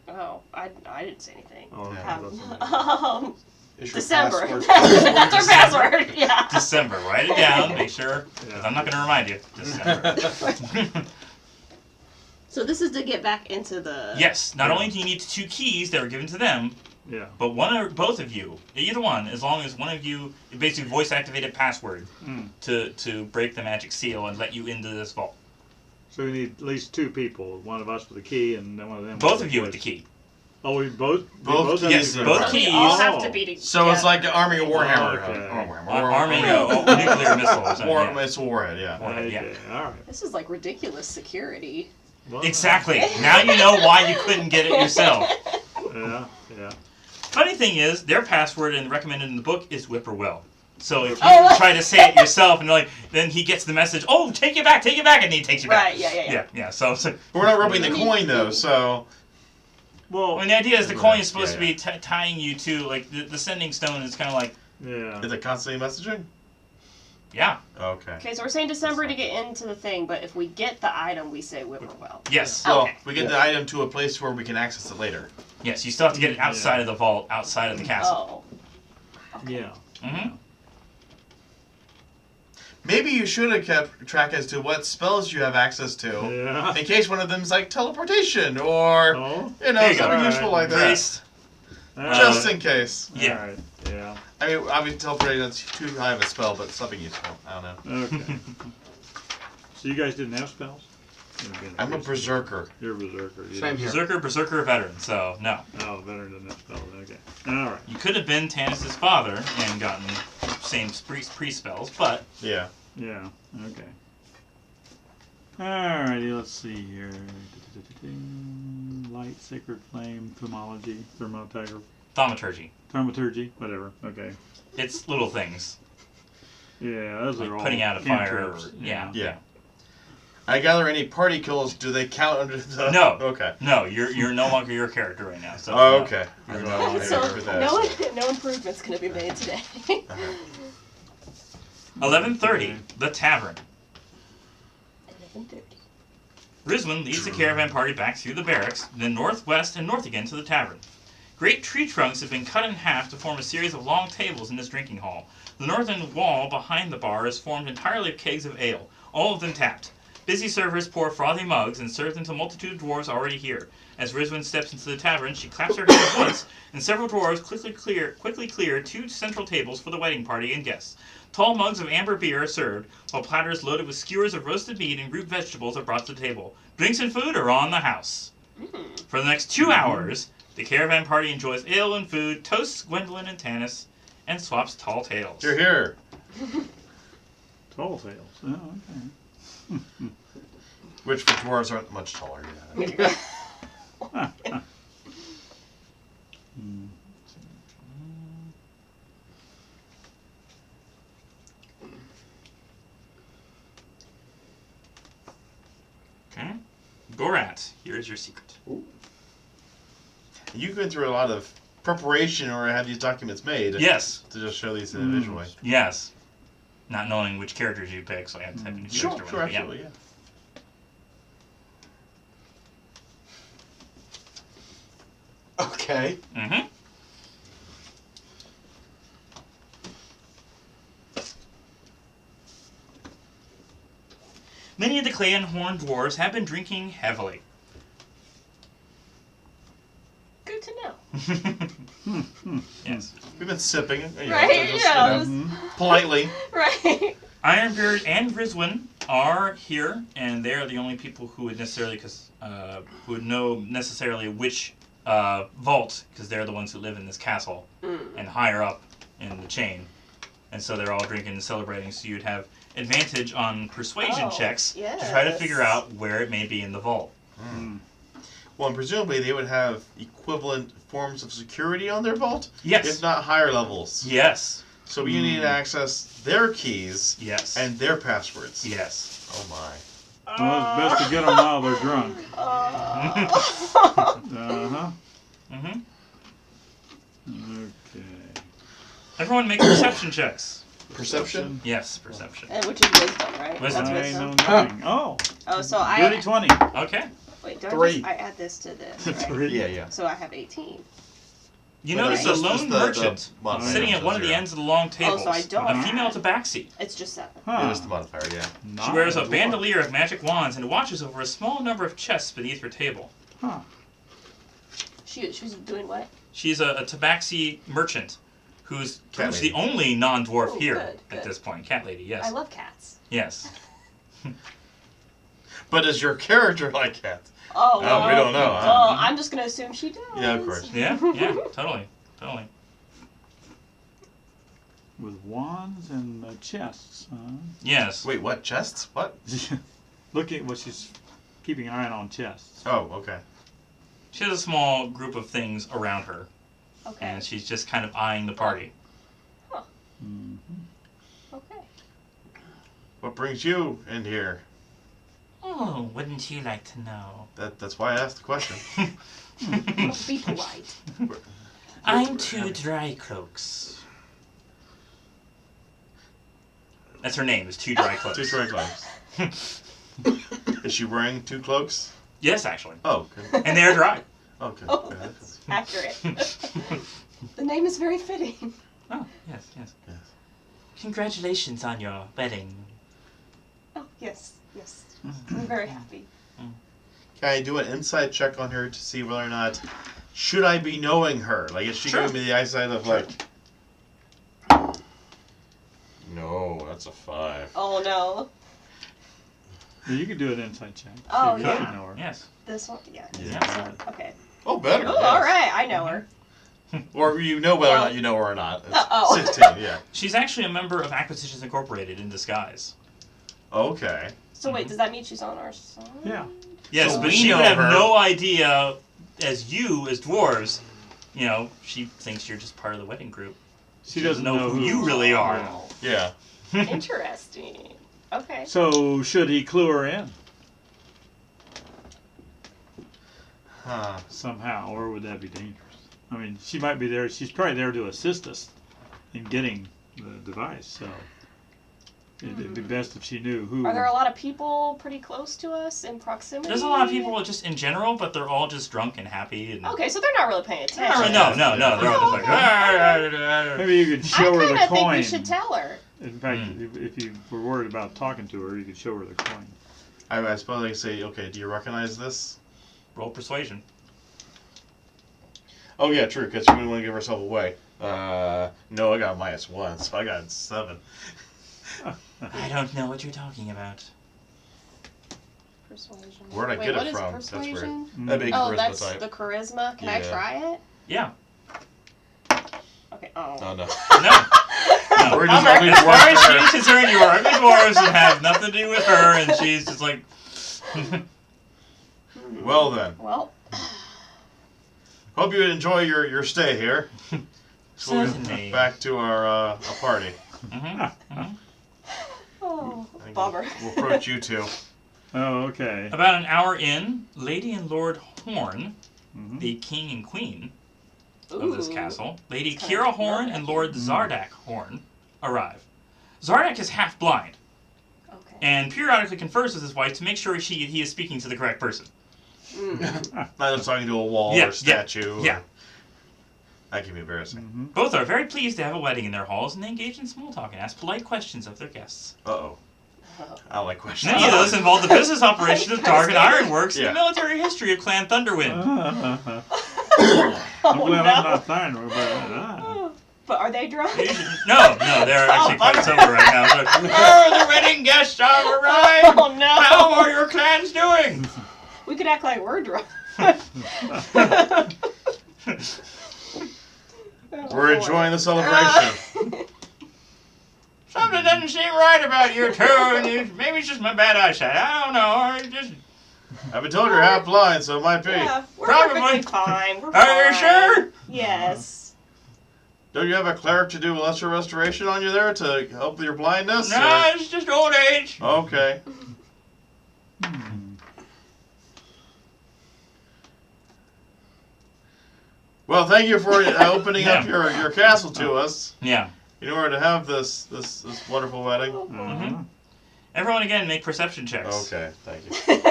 Oh, I didn't say anything. Oh, okay. Have- That's something. Is your December. password- That's our password. Yeah. December. Write it down. Make sure. 'Cause Yeah. I'm not going to remind you. December. So this is to get back into the. Yes. Not Yeah. only do you need 2 keys that were given to them, Yeah. but one or both of you, either one, as long as one of you basically voice activated password to break the magic seal and let you into this vault. So we need at least 2 people. One of us with a key, and then one of them. Both of you with the key. Oh, we both. Both have keys. to be Both So together. we all keys. have to be together. So it's like the Army of Warhammer. Okay. Army nuclear missiles. War, it's Warhead, yeah. Warhead, yeah. Okay, all right. This is like ridiculous security. Well, Exactly. Now you know why you couldn't get it yourself. Yeah, yeah. Funny thing is, their password and recommended in the book is whippoorwill. So if you Oh. try to say it yourself and then he gets the message, oh, take it back, and he takes you back. Right, yeah. Yeah. So But we're not rubbing the coin though, so Well, the idea is the coin is supposed Yeah, to be tying you to, like, the sending stone is kind of like, yeah. is it constantly messaging? yeah, Okay. Okay, so we're saying December to get into the thing, but if we get the item, we say whippoorwill. yes. Oh. Well, Okay. we get the item to a place where we can access it later. Yes, you still have to get it outside of the vault, outside of the castle. Oh. Yeah. Mm-hmm. Maybe you should have kept track as to what spells you have access to, Yeah. in case one of them's like teleportation or Oh. you know There you go. something useful like that. Priest. Just in case. Yeah. All right. Yeah. I mean, obviously teleportation is too high of a spell, but something useful. I don't know. Okay. So you guys didn't have spells? I'm a berserker. You're a berserker. Yeah. Same here. Berserker veteran, so no. Oh, veteran doesn't have spells. Okay. All right. You could have been Tanis' father and gotten same priest spells, but Yeah. Yeah. Okay. Alrighty, let's see here. Light, sacred flame, thaumaturgy. thaumaturgy, whatever. Okay. It's little things. Yeah, those Like are all putting out a fire. Or, cantrips. yeah. Yeah. I gather any party kills, do they count under the... No. Okay. No, you're no longer your character right now. So Oh, no. okay. You're I no know. longer So your character. no improvement's gonna be made today. 11:30, the tavern. 11:30. Rizwan leads the caravan party back through the barracks, then northwest and north again to the tavern. Great tree trunks have been cut in half to form a series of long tables in this drinking hall. The northern wall behind the bar is formed entirely of kegs of ale, all of them tapped. Busy servers pour frothy mugs and serve them to a multitude of dwarves already here. As Rizwin steps into the tavern, she claps her hands once, and several dwarves quickly clear 2 central tables for the wedding party and guests. Tall mugs of amber beer are served, while platters loaded with skewers of roasted meat and root vegetables are brought to the table. Drinks and food are on the house. For the next 2 hours, the caravan party enjoys ale and food, toasts Gwendolyn and Tanis, and swaps tall tales. You're here. Tall tales. Oh, okay. Which for dwarves aren't much taller. Yeah. Okay. Gorat, here is your secret. You went through a lot of preparation in order to have these documents made. Yes. To just show these individually. Yes. Not knowing which characters you pick, so I had to type in Sure, character sure, one, but absolutely, yeah. Okay. Mm-hmm. Many of the clan horn dwarves have been drinking heavily. Good to know. Yes. We've been sipping, Right, just, yeah. politely. Right. Ironbeard and Rizwin are here, and they are the only people who would necessarily, who would know necessarily which vault, because they're the ones who live in this castle and higher up in the chain, and so they're all drinking and celebrating. So you'd have advantage on persuasion checks to try to figure out where it may be in the vault. Well, and presumably they would have equivalent forms of security on their vault, Yes. if not higher levels. Yes. So we need to access their keys Yes. and their passwords. Yes. Oh my. Well, it's best to get them while they're drunk. Uh-huh. Mm-hmm. Okay. Everyone make perception checks. Perception? Yes, perception. And which is wisdom, right? Wisdom. That's I know wisdom. nothing. Oh, Oh, so dirty I 20. Okay. wait. Do 3. I add this to this? Right? 3. Yeah. So I have 18. You But notice it's a just lone the merchant modifier, sitting at so one of the 0. ends of the long tables. so I don't A add. female tabaxi. It's just 7. Huh. It is the modifier, yeah. She wears a bandolier of magic wands and watches over a small number of chests beneath her table. Huh. She's doing what? She's a tabaxi merchant who's Cat the lady. only non-dwarf Oh, here good, at good. this point. Cat lady, yes. I love cats. Yes. But is your character like that? Oh, Oh, we don't know, huh? Well, I'm just gonna assume she does. Yeah, of course. Yeah, yeah, totally. With wands and chests, huh? Yes. Wait, what? Chests? What? Look at what she's keeping an eye on chests. Oh, okay. She has a small group of things around her, Okay. and she's just kind of eyeing the party. Mm-hmm. Okay. What brings you in here? Oh, wouldn't you like to know? That's why I asked the question. Be polite. I'm 2 dry cloaks. That's her name, is 2 dry cloaks. 2 dry cloaks. Is she wearing 2 cloaks? Yes, actually. Oh, good. And they're dry. Okay. Oh, good. that's accurate. The name is very fitting. Oh, yes, yes. Yes. Congratulations on your wedding. Oh, yes, yes. I'm very happy. Can I do an insight check on her to see whether or not should I be knowing her? Like, is she Sure. giving me the eyesight of like? No, that's a 5. Oh no. Yeah, you can do an inside check. See Oh, if you yeah. know her. Yes. This one, yeah. Yeah. Okay. Oh, better. Oh, yes. all right. I know her. Or you know whether or not you know her or not. It's Oh. 16, yeah. She's actually a member of Acquisitions Incorporated in disguise. Okay. So wait, does that mean she's on our side? Yeah. Yes, So but we she know would have her. no idea, as dwarves, you know, she thinks you're just part of the wedding group. She doesn't know who you really are. Yeah. Interesting. Okay. So should he clue her in Huh. somehow, or would that be dangerous? I mean, she might be there. She's probably there to assist us in getting the device. So It'd be best if she knew who. Are there a lot of people pretty close to us in proximity? There's a lot of people just in general, but they're all just drunk and happy. And Okay, so they're not really paying attention. No. They're all just like. Maybe you could show her the I think coin. we should tell her. In fact, if you were worried about talking to her, you could show her the coin. I suppose I could say, okay, do you recognize this? Roll persuasion. Oh yeah, true, because she wouldn't want to give herself away. No, I got -1, so I got 7. I don't know what you're talking about. Persuasion. Where'd I Wait, get what it is from? persuasion? That's weird. That'd be Oh, charisma that's type. the charisma. Can I Yeah. try it? Yeah. Okay. Oh. Oh no. No. We're just Bummer. ugly As far as dwarves. she's concerned, you are ugly dwarves and have nothing to do with her, and she's just like. Well then, Well. hope you enjoy your stay here. So we'll Certainly. get back to our party. Oh, I think bummer. We'll approach you two. Oh, okay. About an hour in, Lady and Lord Horn, Mhm. the king and queen of this Ooh. castle, Lady It's kinda Kira Horn and Lord Zardak Horn arrive. Zardak is half blind Okay. and periodically confers with his wife to make sure he is speaking to the correct person. Not just talking to a wall Yeah, or statue. yeah. Or... That can be embarrassing. Mhm. Both are very pleased to have a wedding in their halls, and they engage in small talk and ask polite questions of their guests. Uh-oh. I don't like questions. Many of those involve the business operation of Target Ironworks and Yeah. the military history of Clan Thunderwind. Oh, Well, no. I'm not fine, but But are they drunk? No, they're actually quite sober right now. They're like, oh, the wedding guests have arrived! Oh no! How are your clans doing? We could act like we're drunk. We're enjoying the celebration. Something doesn't seem right about you two, and maybe it's just my bad eyesight. I don't know. I just... I've been told you're half blind, so it might be. Yeah, we're Probably. perfectly fine. We're Are you fine. sure? Yes. Don't you have a cleric to do lesser restoration on you there to help with your blindness? No, it's just old age. Or... Okay. Well, thank you for opening up your castle to us Yeah. in order to have this wonderful wedding. Mm-hmm. Everyone again make perception checks. Okay, thank you.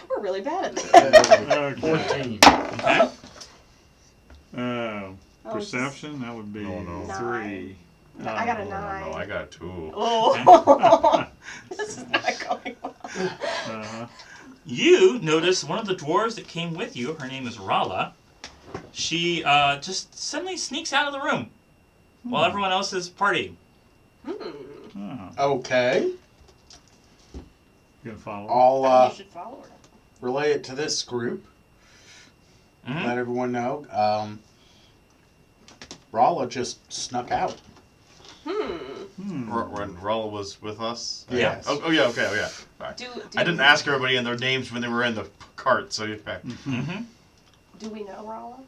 We're really bad at this. 14. Okay. Oh, perception, that would be Oh, no. 3. No, I got a Oh, 9. no, I got 2. Oh, this is not going well. Uh-huh. You notice one of the dwarves that came with you, her name is Rala. She just suddenly sneaks out of the room while everyone else is partying. Oh, Okay. you gonna follow? I'll You should follow her. relay it to this group. Mhm. Let everyone know. Rala just snuck out. Hmm. When Rolla was with us? Yes. Oh yeah, okay, oh yeah. Sorry. I didn't ask everybody and their names when they were in the cart, so okay. Mm-hmm. Do we know Rala?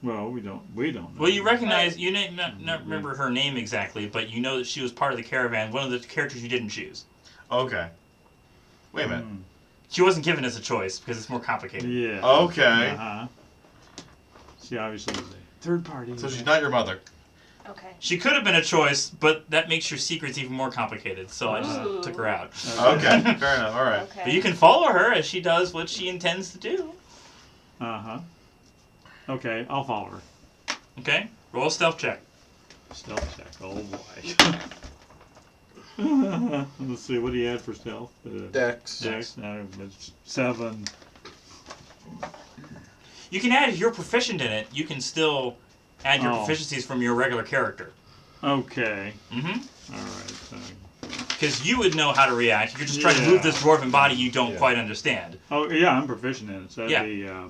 Well, we don't know. Well, you recognize, you may not remember her name exactly, but you know that she was part of the caravan, one of the characters you didn't choose. Okay. Wait a minute. She wasn't given as a choice because it's more complicated. Yeah. Okay. Uh-huh. She obviously was a third party. So she's not your mother. Okay. She could have been a choice, but that makes your secrets even more complicated, so I just Ooh. took her out. Okay, fair enough. All right. Okay. But you can follow her as she does what she intends to do. Uh-huh. Okay, I'll follow her. Okay? Roll a stealth check. Stealth check. Oh boy. Let's see. What do you add for stealth? Dex. Dex. No, it's 7. You can add, if you're proficient in it, you can still add your proficiencies from your regular character. Okay. Mm-hmm. All right. Because you would know how to react. If you're just trying to move this dwarven body you don't quite understand. Oh yeah, I'm proficient in it. So that'd Yeah.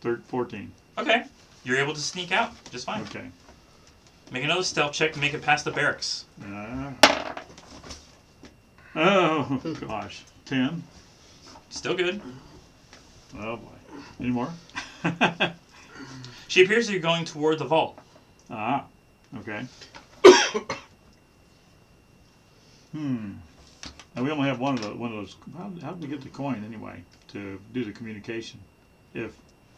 be 14. Okay. You're able to sneak out just fine. Okay. Make another stealth check to make it past the barracks. Oh gosh, 10. Still good. Oh boy. Any more? She appears to be going toward the vault. Ah. Okay. And we only have one of those. How did we get the coin anyway to do the communication? If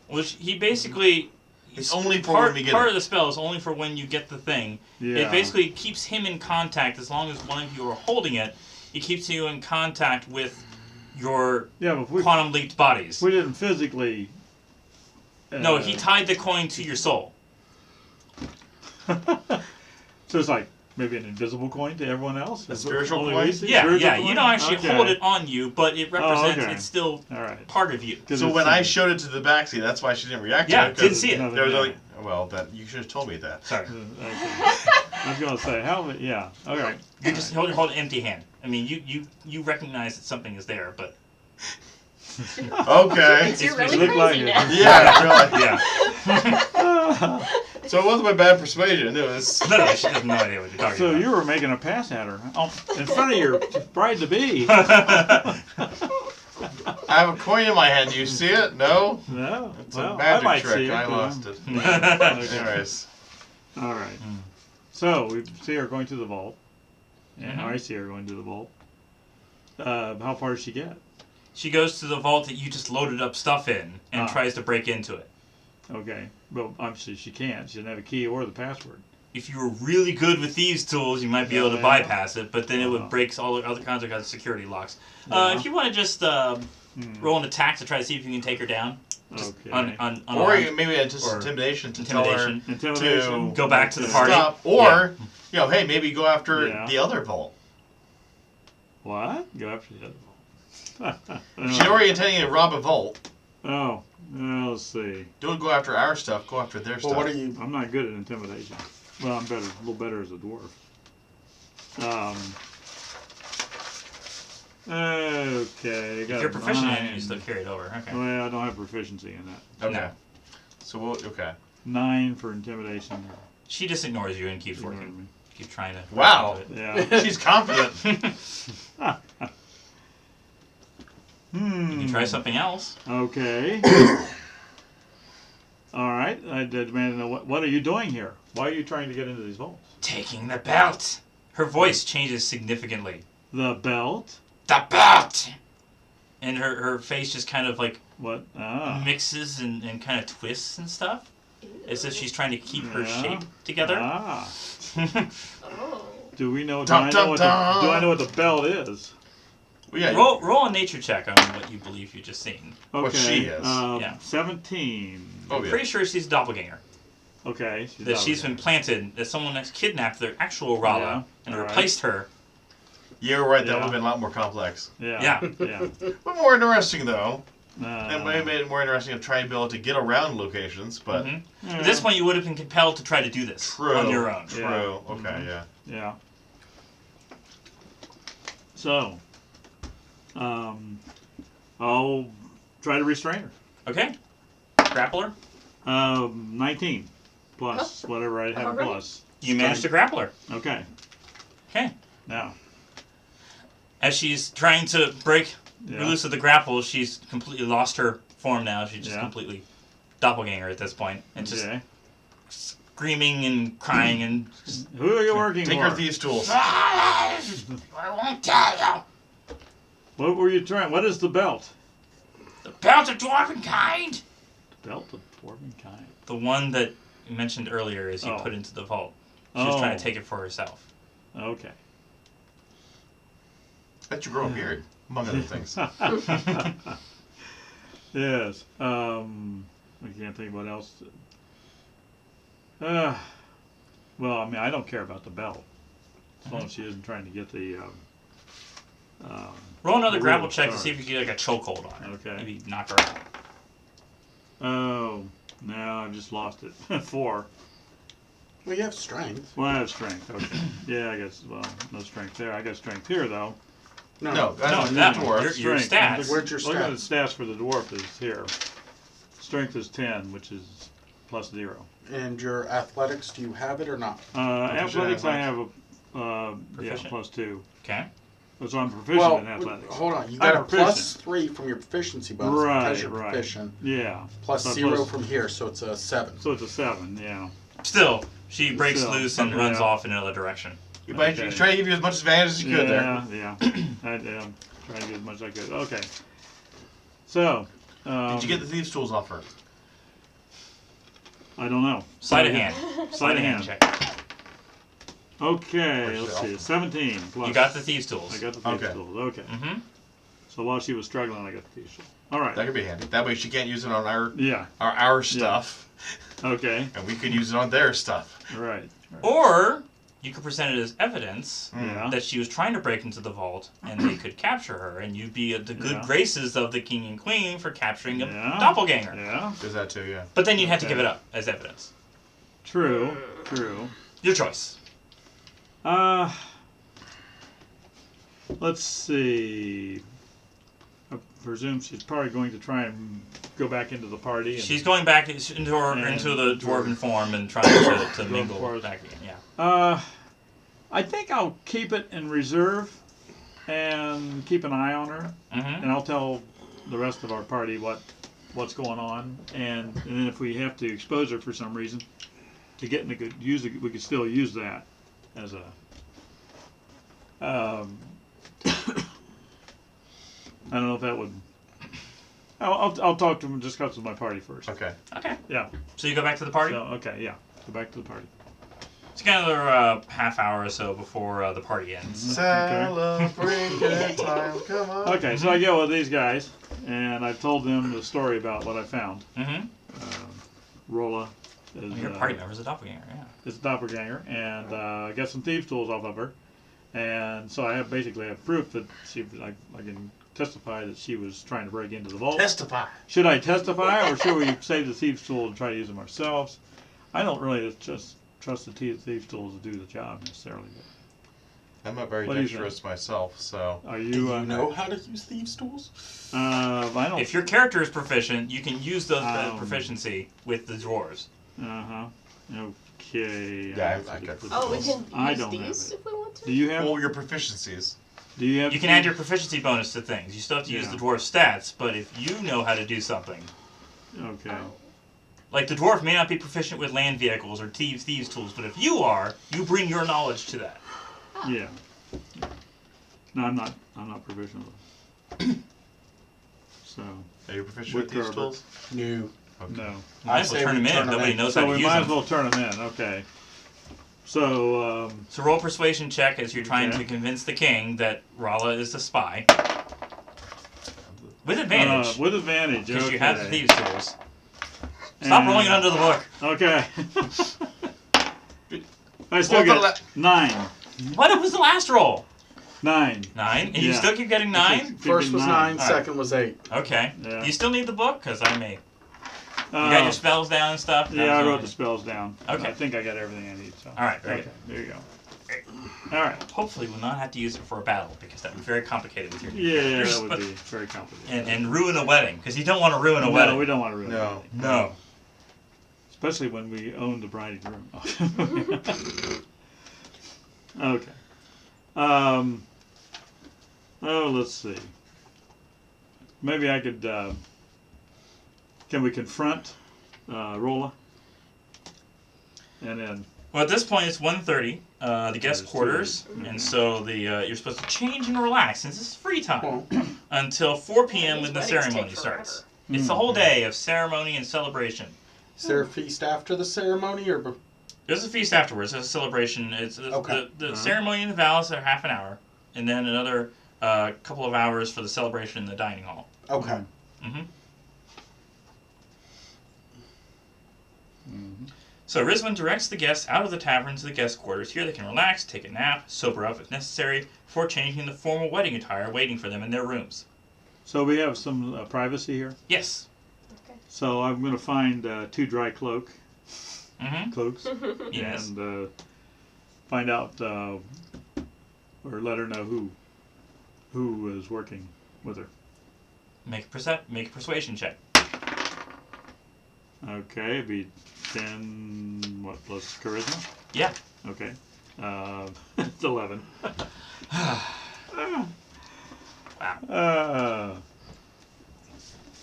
Which he basically, It's only for part, when we get part it. of the spell is only for when you get the thing. Yeah. It basically keeps him in contact as long as one of you are holding it. It keeps you in contact with your Yeah, but if we, quantum leaped bodies. we didn't physically. No, he tied the coin to your soul. So it's like maybe an invisible coin to everyone else. A Is it spiritual only coin? we see? Yeah, Spiritual yeah. coin? You don't actually Okay. hold it on you, but it represents okay. it's still All right. part of you. 'Cause So it's, when I showed it to the backseat, that's why she didn't react Yeah, to it. 'cause didn't see it. another There was guy. only, well, that you should have told me that. Sorry. Okay. I was gonna say how. Yeah. All right. You just hold an empty hand. I mean, you recognize that something is there, but Okay. It's you're It's- really it looked crazy like now. it. Yeah, really. yeah. So it wasn't my bad persuasion. It was. No, she has no idea what you're talking So about. you were making a pass at her in front of your bride to be. I have a coin in my hand. You see it? No. No. It's Well, a magic I might trick. see it. I but lost I'm- it. Okay. Anyways. All right. So we see her going to the vault. And Mhm. I see her going to the vault. How far does she get? She goes to the vault that you just loaded up stuff in and Ah. tries to break into it. Okay. Well, obviously she can't. She doesn't have a key or the password. If you were really good with thieves' tools, you might be able to Yeah. bypass it, but then it Uh-huh. would break all the other kinds of security locks. Yeah. If you want to just roll an attack to try to see if you can take her down, just Okay. unarmed. Or maybe just Or intimidation to intimidation. Intimidation. To Go back to the Okay. party. stop. Or, you know, hey, maybe go after Yeah. the other vault. What? Go after the other vault. She's already intending to rob a vault. Oh, let's see. Don't go after our stuff. Go after their Well, stuff. what are you? I'm not good at intimidation. Well, I'm better, a little better as a dwarf. Okay. If got you're a proficient in it, 9. you still carry it over. Okay. Well, I don't have proficiency in that. Okay. No. So we'll. Okay. 9 for intimidation. She just ignores you and keeps Ignored working. me. Keep trying to. Wow. break into Yeah. She's confident. it. You can try something else. Okay. All right. I demand to know what are you doing here? Why are you trying to get into these vaults? Taking the belt. Her voice changes significantly. The belt. The belt. And her face just kind of like What? Ah. mixes and kind of twists and stuff, as if she's trying to keep her Yeah. shape together. Ah. Oh. Do we know? Do Dun, I know dun, what dun. do I know what the belt is? Well, yeah. roll a nature check on what you believe you've just seen. Okay. What she is. Yeah. 17. Oh, I'm yeah. pretty sure she's a doppelganger. Okay. That she's been planted, that someone has kidnapped their actual Rala Yeah, and alright. replaced her. You're right. That Yeah. would have been a lot more complex. Yeah. Yeah. Yeah. But more interesting, though. It Uh, might have made it more interesting to try and be able to get around locations, but. Mhm. yeah. At this point, you would have been compelled to try to do this True. on your own. True. Yeah. Okay, Mhm. yeah. Yeah. So, I'll try to restrain her. Okay. Grappler. 19 plus whatever I have Alright. plus. You managed to grapple her. Okay. Okay. Now. As she's trying to break Yeah. loose of the grapple, she's completely lost her form now. She's just Yeah. completely doppelganger at this point, and just Okay. screaming and crying and just, Who are you working Take for? her thieves' tools. I won't tell you. What were you trying? What is the belt? The belt of dwarven kind. Belt of dwarven kind. The one that you mentioned earlier as you Oh. put into the vault. She was trying to take it for herself. Okay. Let you grow a beard, among other things. Yes. I can't think what else. Well, I mean, I don't care about the belt. As long as she isn't trying to get the. Roll another The grapple real check to stars. see if you get like a chokehold on her. Okay. Maybe knock her out. Oh, no, I've just lost it. 4. Well, you have strength. Well, I have strength. Okay. Yeah, I guess. Well, no strength there. I got strength here though. No, that's No, not that dwarf. your Strength. stats. Where's your Look at the stats? stats for the dwarf is here. Strength is 10, which is plus 0. And your athletics, do you have it or not? Athletics, I have a yeah, Proficient. plus 2. Okay. So I'm proficient Well, in athletics. hold on. You I'm got a proficient. +3 from your proficiency bonus Right, because you're right. proficient. Yeah. Plus So 0 from here, so it's a 7. So it's a 7, yeah. Still, she breaks Still, loose and yeah. runs off in another direction. You might Okay. try to give you as much advantage as you could there. Yeah. I trying to get as much as I could. Okay. So. Did you get the thieves' tools off her? I don't know. Sleight of hand. Sleight of hand. check. Where's Okay, let's the see. alpha? 17 plus. You got the thieves' tools. I got the thieves' Okay. tools. Okay. Mm-hmm. So while she was struggling, I got the thieves' tools. All right. That could be handy. That way she can't use it on Yeah. our stuff, Okay. and we could use it on their stuff. Right. Or you could present it as evidence Yeah. that she was trying to break into the vault, and they could capture her, and you'd be at the good Yeah. graces of the king and queen for capturing a Yeah. doppelganger. Yeah. There's that too, yeah. But then you'd have to Okay. give it up as evidence. True. True. Your choice. Let's see. I presume she's probably going to try and go back into the party. And, She's going back into And the dwarven form and trying to Dwarven mingle form. back again. Yeah. I think I'll keep it in reserve and keep an eye on her, Mm-hmm. and I'll tell the rest of our party what's going on, and then if we have to expose her for some reason to get in a good we could still use that as a. I don't know if that would. I'll talk to him and discuss with my party first. Okay. Okay. Yeah. So you go back to the party. So okay, yeah. Go back to the party. It's kind of another half hour or so before the party ends. Celebrate good time, come on. Okay, so I get with these guys, and I told them the story about what I found. Mm-hmm. Rolla is Your party member's a doppelganger. Yeah. is a doppelganger, and I got some thieves' tools off of her, and so I have proof that I can testify that she was trying to break into the vault. Testify. Should I testify, or should we save the thieves' tool and try to use them ourselves? I don't really just trust the thieves' tools to do the job necessarily. I'm not very What do you dexterous myself, so. Are Do you? you know how to use thieves' tools? I don't. If your character is proficient, you can use those Um, proficiency with the dwarves. Uh huh. Okay. Yeah, I got Oh, we can I use don't have these it. if we want to? Do you have? All your proficiencies. Do you have? You can add your proficiency bonus to things. You still have to use Yeah. the dwarf stats, but if you know how to do something, Okay. like the dwarf may not be proficient with land vehicles or thieves tools, but if you are, you bring your knowledge to that. Yeah. No, I'm not. I'm not proficient with them. So Are you proficient Wood with these carver. tools? No. Okay. no. Might as well say turn we them in. turn 'em Nobody in. knows how So to we use might as them. well turn them in. Okay. So So roll persuasion check as you're trying Okay. to convince the king that Rolla is a spy. With advantage, with advantage. because Okay. you have the thieves tools. Stop And- rolling it under the book. Okay. I still Well, get 9. What was the last roll? 9. 9? And you Yeah. still keep getting 9? First was 9, Alright. second was 8. Okay. Yeah. Do you still need the book? Because I may. You got your spells down and stuff? Yeah, I wrote the spells down. Okay. I think I got everything I need. So. Alright, very Okay. There you go. All right. Hopefully we'll not have to use it for a battle, because that would be very complicated with your new Yeah, characters. that would But- be very complicated. And ruin a wedding, because you don't want to ruin a No, wedding. we don't want to ruin No. it. No. Especially when we own the bride and groom. Okay. Oh, let's see. Maybe I could. Can we confront Rolla? And then. Well, at this point, it's 1:30, the guest There's quarters, two. and so the you're supposed to change and relax, since this is free time, Well, until 4 p.m. These when the weddings ceremony take starts. forever. It's the whole day of ceremony and celebration. is there a feast after the ceremony or? There's a feast afterwards. There's a celebration. It's Okay. the ceremony and the vows are half an hour, and then another couple of hours for the celebration in the dining hall. Okay. Mm-hmm. Mhm. So Rizwan directs the guests out of the tavern to the guest quarters. Here they can relax, take a nap, sober up if necessary, before changing the formal wedding attire waiting for them in their rooms. So we have some privacy here. Yes. So I'm going to find 2 dry cloaks, Mm-hmm. Yes. and find out or let her know who is working with her. Make a persuasion check. Okay, it'd be 10. What plus charisma? Yeah. Okay. It's 11. Wow.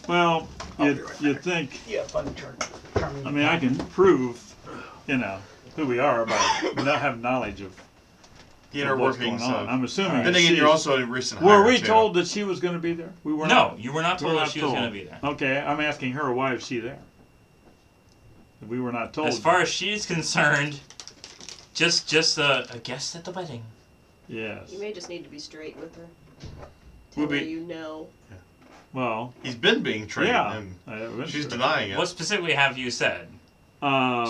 Well, I'll be right you'd back. think. Yeah, fun turn. I mean, I can prove, who we are by not having knowledge of The inner what's workings going on. of. I'm assuming. Then that again, you're she's- also a recent Were hire, we too. told that she was going to be there? We were No, not. you were not told We're that not she was told. going to be there. Okay, I'm asking her, why is she there? We were not told. As far as she's concerned, just a guest at the wedding. Yes. You may just need to be straight with her. We'll Tell her be- you know. Well, He's been being trained, yeah. and she's denying it. What specifically have you said? I've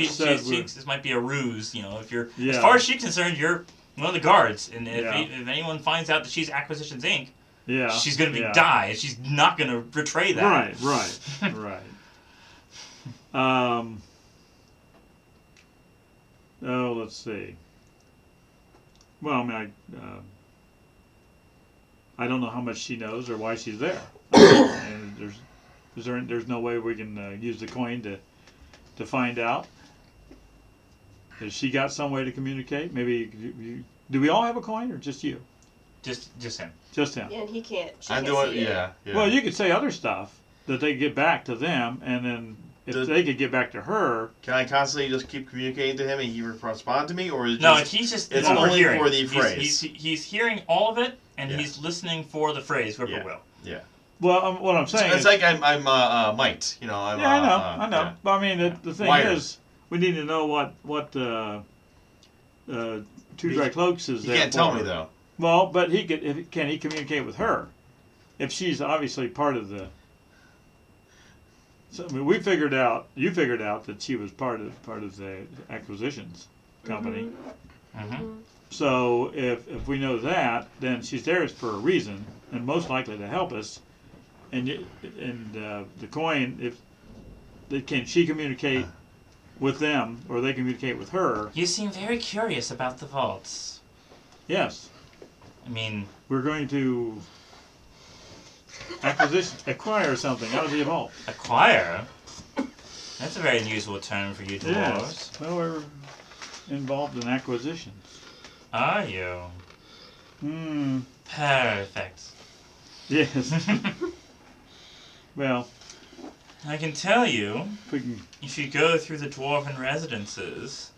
said This might be a ruse, you know. If you're, Yeah. as far as she's concerned, you're one of the guards, and if, Yeah. if anyone finds out that she's Acquisitions Inc., yeah, she's gonna yeah. die, and she's not gonna betray that. Right. Oh, let's see. Well, I mean, I don't know how much she knows or why she's there. And there's no way we can use the coin to find out. Has she got some way to communicate? Maybe do we all have a coin or just you? Just him. Just him. Yeah, and he can't. She I'm can't doing, see it. yeah. Well, you could say other stuff that they get back to them, and then if they could get back to her. Can I constantly just keep communicating to him and he respond to me, or is it No, just, he's just it's only only hearing. for the phrase? He's hearing all of it, and Yeah. he's listening for the phrase, whippoorwill. Well, what I'm saying It's is, like I'm might, you know. I'm, yeah, I know. Yeah. But I mean, the thing Wired. is, we need to know what Two Dry Cloaks is You there can't for. tell me though. Well, but can he communicate with her? If she's obviously part of the. So I mean, you figured out that she was part of the acquisitions company. Mm-hmm. So if we know that, then she's there for a reason, and most likely to help us. And the coin, can she communicate with them, or they communicate with her? You seem very curious about the vaults. Yes, I mean, we're going to acquire something out of the vault. acquire? That's a very unusual term for you dwarves. Yes. Well, we're involved in acquisitions. Are you? Perfect. Yes. Well, I can tell you, if we can. if you go through the dwarven residences,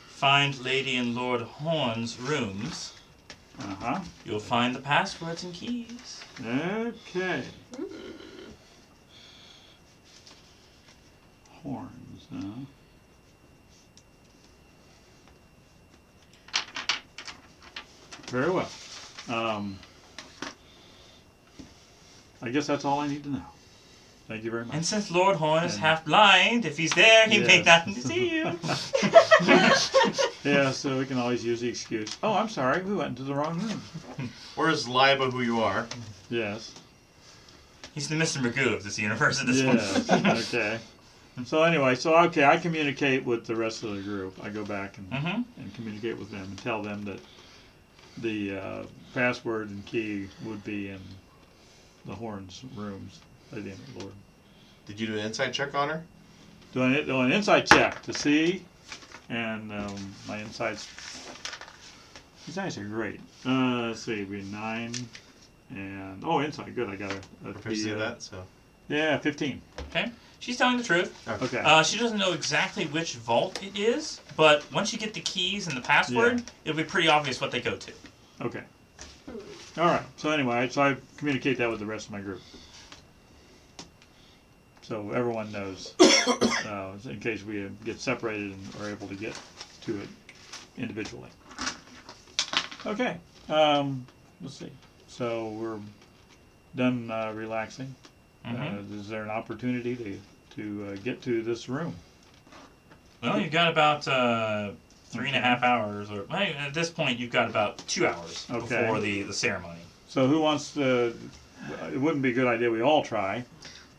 find Lady and Lord Horn's rooms, you'll find the passwords and keys. Okay. Horns, Very well. I guess that's all I need to know. Thank you very much. And since Lord Horn is half blind, if he's there, he may Yes. not see you. Yeah, so we can always use the excuse. Oh, I'm sorry, we went into the wrong room. Or is lie about who you are? Yes. He's the Mr. Magoo of this universe at this Yes. point. Okay. So anyway, I communicate with the rest of the group. I go back and communicate with them and tell them that the password and key would be in the Horns' rooms. Lady and Lord. Did you do an insight check on her? Doing an insight check to see, and my insights. These eyes are great. Let's see, it'd be 9, and insight, good. I got a Proficiency of that, so. Yeah, 15. Okay. She's telling the truth. Okay. She doesn't know exactly which vault it is, but once you get the keys and the password, it'll be pretty obvious what they go to. Okay. All right. So anyway, I communicate that with the rest of my group, so everyone knows, in case we get separated and are able to get to it individually. Okay. Let's see. So we're done relaxing. Is there an opportunity to get to this room? Well, you've got about 3.5 hours, or at this point, you've got about 2 hours before the ceremony. So who wants to? It wouldn't be a good idea we all try.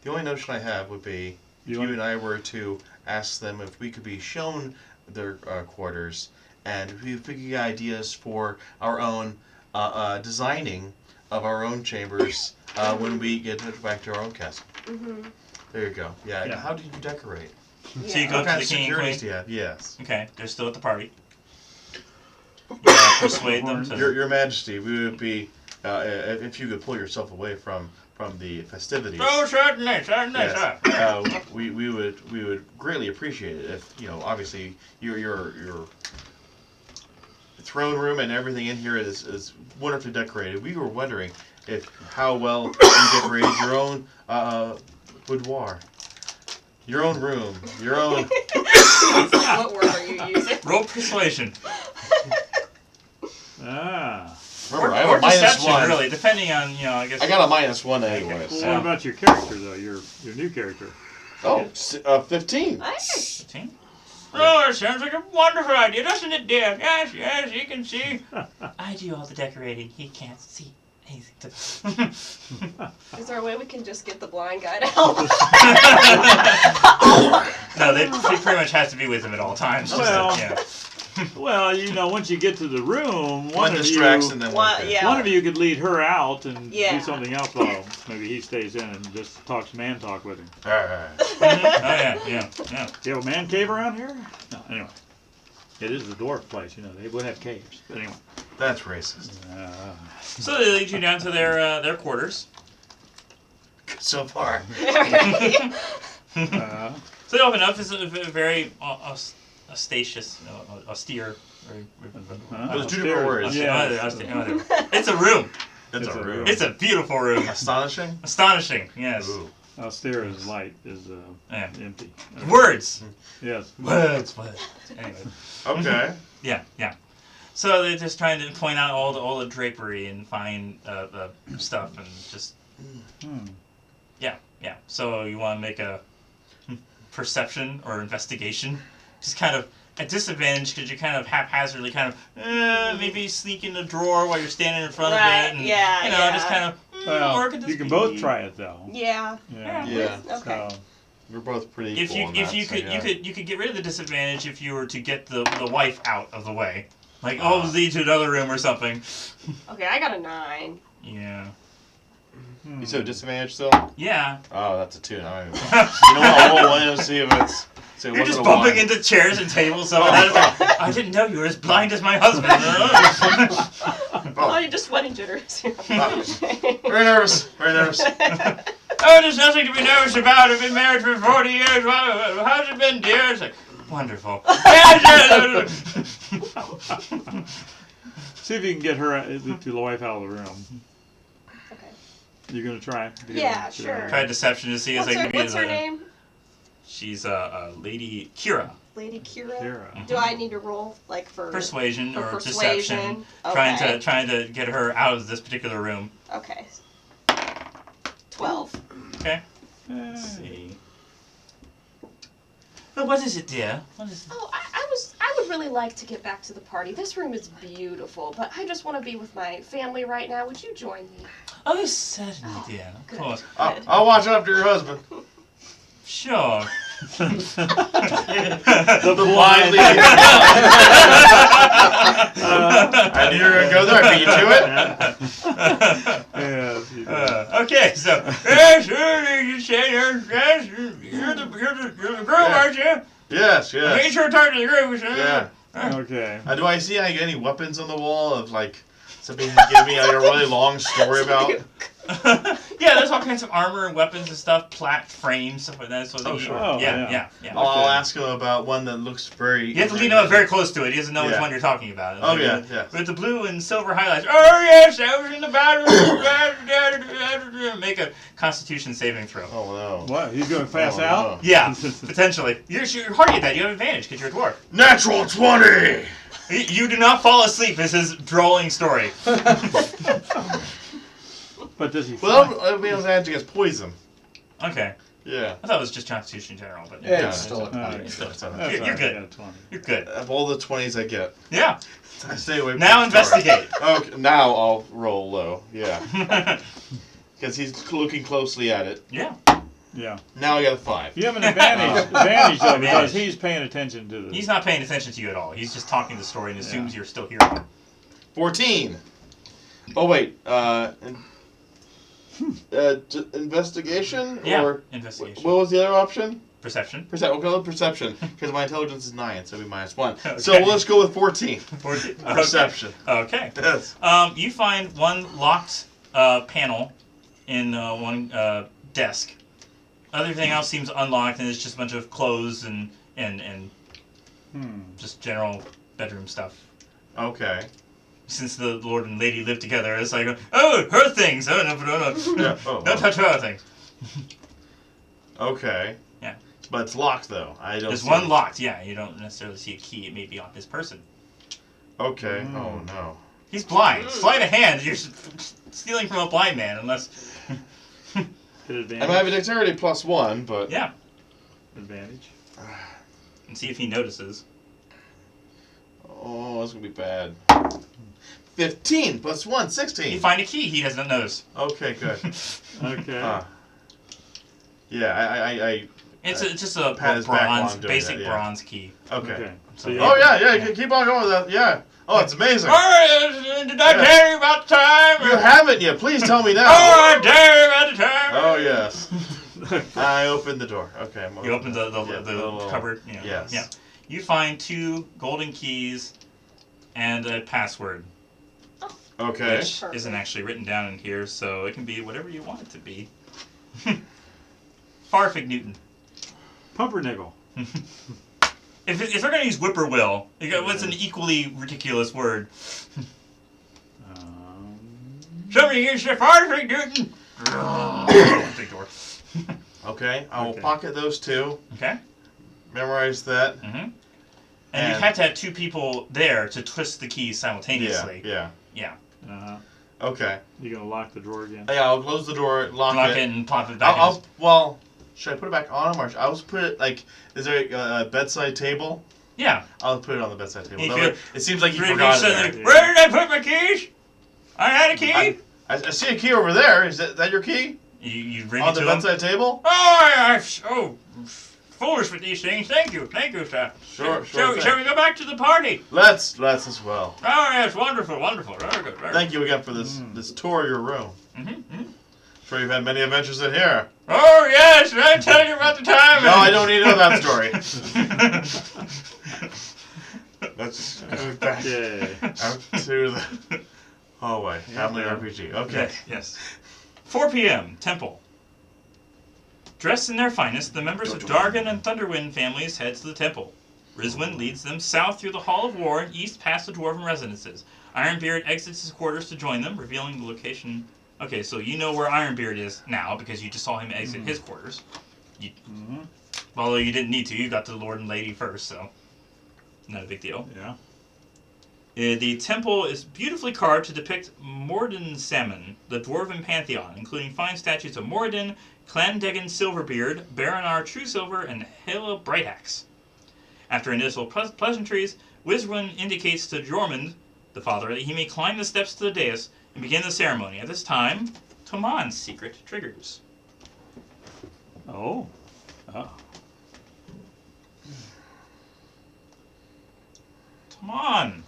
The only notion I have would be if you and I were to ask them if we could be shown their quarters, and if we could get ideas for our own designing of our own chambers when we get back to our own castle. There you go. Yeah. How did you decorate? So you go What to kind the of king and securities queen. do you have? Yes. Okay, they're still at the party. You gotta persuade them to. Your Majesty, we would be if you could pull yourself away from the festivities. Oh, certainly, Yes. sir. We would greatly appreciate it if obviously your throne room and everything in here is wonderfully decorated. We were wondering how well you decorated your own boudoir. Your own room. Your own. What word are you using? Roll persuasion. Ah. Remember, I or have a deception, -1. really, depending on, I guess. I got a -1 anyway. Well, So. what about your character though? Your new character. Oh, 15. Nice. 15? Oh, it sounds like a wonderful idea, doesn't it, dear? Yes, yes, he can see. I do all the decorating. He can't see anything. Is there a way we can just get the blind guy to help? No, he pretty much has to be with him at all times. Just Well, yeah. Well, once you get to the room, One distracts and then one. One- yeah. one of you could lead her out and Yeah. do something else while maybe he stays in and just talks man talk with him. Oh, yeah. Do you have a man cave around here? No, anyway. It is the dwarf place, they would have caves. But anyway. That's racist. So they lead you down to their quarters. So far. So they open up. It's a very auspicious, austere. Very, Those two different words. Yeah. It's a room. It's a room. It's a beautiful room. Astonishing. Astonishing. Yes. Ooh. Austere is light, is Yeah. empty. Words. Yes. Words. Anyway. Okay. Yeah. So they're just trying to point out all the drapery and fine stuff and just. Yeah. So you want to make a perception or investigation, just kind of at disadvantage because you kind of haphazardly maybe sneak in a drawer while you're standing in front of it, and just kind of Well, or could this you can be- both try it though. Yeah. Yeah. Okay. So, We're both pretty If equal. you could get rid of the disadvantage if you were to get the wife out of the way, like lead to another room or something. Okay, I got a 9. Yeah. You said disadvantage still? Yeah. Oh, that's a 2. You know what? I'll roll one and see if it's. So it You're wasn't just a bumping one. into chairs and tables. So I didn't know you were as blind as my husband. Oh, you're just sweating jitters. Very nervous. Very nervous. Oh, there's nothing to be nervous about. I've been married for 40 years. How's it been, dear? It's like, wonderful. see if you can get her to the wife out of the room. Okay. You're gonna try? Yeah, sure. Try deception to see if I can be What's her name? She's Lady Kira. Lady Kira. Kira. Do I need to roll for Persuasion for or persuasion? deception. Okay. Trying to get her out of this particular room. Okay. 12. Okay. Let's see. But what is it, dear? What is it? Oh, I would really like to get back to the party. This room is beautiful, but I just want to be with my family right now. Would you join me? Oh, certainly, dear. Of good. course. I'll watch after your husband. Sure. The blind leading. I knew you were gonna go there. I beat you to it. Yes, you do. Okay, so yes, you say yes, you're the groom, aren't you? Yes. Make sure to talk to the groom, sir. Yeah. Okay. Do I see any weapons on the wall of something to give me a really long story about? Yeah, there's all kinds of armor and weapons and stuff, plaque frames, stuff like that. So Oh, sure. Oh, yeah. I'll ask him about one that looks very. You have to lean up very close to it. He doesn't know which Yeah. one you're talking about. Oh, yeah. With the blue and silver highlights. Oh yes, I was in the battle. Make a Constitution saving throw. Oh no. What? He's going fast Oh, out? no. Yeah, potentially. You're hardy at that. You have advantage because you're a dwarf. Natural 20. You do not fall asleep. Is his drolling story. But does he Well, fight? I'll be able to add against poison. Okay, Yeah. I thought it was just Constitution in general, but Yeah, Yeah, it's still a Oh, twenty. yeah. Still, That's you're all right. good. Yeah, 20. You're good. Of all the 20s I get, Yeah. I stay away from Now the story. investigate. Okay, now I'll roll low. Yeah. Because he's looking closely at it. Yeah. Yeah. Now I got a 5. You have an advantage though, because Advantage. he's paying attention to the. He's not paying attention to you at all. He's just talking the story and assumes you're still here. 14. Oh, wait. Investigation? Yeah. Or Investigation. what was the other option? Perception. We'll go with perception, because my intelligence is 9, so it'll be -1. Okay. So let's go with 14. Perception. Okay. Yes. You find one locked panel in one desk. Everything else seems unlocked, and it's just a bunch of clothes and just general bedroom stuff. Okay. Since the Lord and Lady live together, it's like, oh, her things. Oh, no. Yeah. Oh, Don't touch her things. Okay. Yeah. But it's locked though. I don't. There's see one it. locked. Yeah, you don't necessarily see a key. It may be on his person. Okay. Oh no. He's blind. Sleight of hand. You're stealing from a blind man, unless. Good I advantage. might have a dexterity +1, but Yeah, Advantage. and see if he notices. oh, that's gonna be bad. 15 +1, 16. You find a key. He doesn't notice. Okay, good. Okay. Yeah, It's just a pat his back while bronze, I'm doing basic that, yeah. bronze key. okay. Okay. So you Oh have- yeah, keep on going with that. Yeah. Oh, it's amazing. Alright, did I tell you about the time? You haven't yet. Please tell me now. I tell you about the time. Oh yes. I opened the door. Okay. You open the little- cupboard. You know, Yes. Yeah. You find 2 golden keys and a password, Okay. which Perfect. isn't actually written down in here, so it can be whatever you want it to be. Farfig Newton. Pumpernickel. If they're going to use whippoorwill, what's an equally ridiculous word? Somebody use the Farfig Newton! Big door. Okay. I will Okay. pocket those 2. Okay? Memorize that. Mm-hmm. And And- you had to have 2 people there to twist the keys simultaneously. Yeah. Yeah. Uh-huh. Okay. You gonna lock the drawer again? Yeah, I'll close the door, lock Lock it. it and pop it back in. Well, should I put it back on him or I'll just put it like? Is there a bedside table? Yeah. I'll put it on the bedside table. If That you- way- it seems like you Really forgot it suddenly, there. where did I put my keys? I had a key. I see a key over there. Is that your key? You bring On it the to him. bedside table? Oh, I'm so foolish with these things. Thank you, sir. Sure Shall thing. we go back to the party? Let's as well. Oh, yes, wonderful. Very good. Thank you again for this tour of your room. Mm-hmm. Sure you've had many adventures in here. Oh, yes, did I tell you about the time? No, I don't need to know that story. Let's go back Yay. out to the hallway. Family Yeah. RPG. Okay. Yes. 4 p.m. Temple. Dressed in their finest, the members of Dargon and Thunderwind families head to the temple. Rizwin leads them south through the Hall of War and east past the dwarven residences. Ironbeard exits his quarters to join them, revealing the location. Okay, so you know where Ironbeard is now because you just saw him exit his quarters. Mm-hmm. Although you didn't need to, you got to the Lord and Lady first, so not a big deal. Yeah. The temple is beautifully carved to depict Morden Salmon, the dwarven pantheon, including fine statues of Morden, Clandegan Silverbeard, Baranar Truesilver, and Hela Brightaxe. After initial pleasantries, Wizrun indicates to Jormund, the father, that he may climb the steps to the dais and begin the ceremony. At this time, Toman's secret triggers. Oh. Oh. Toman!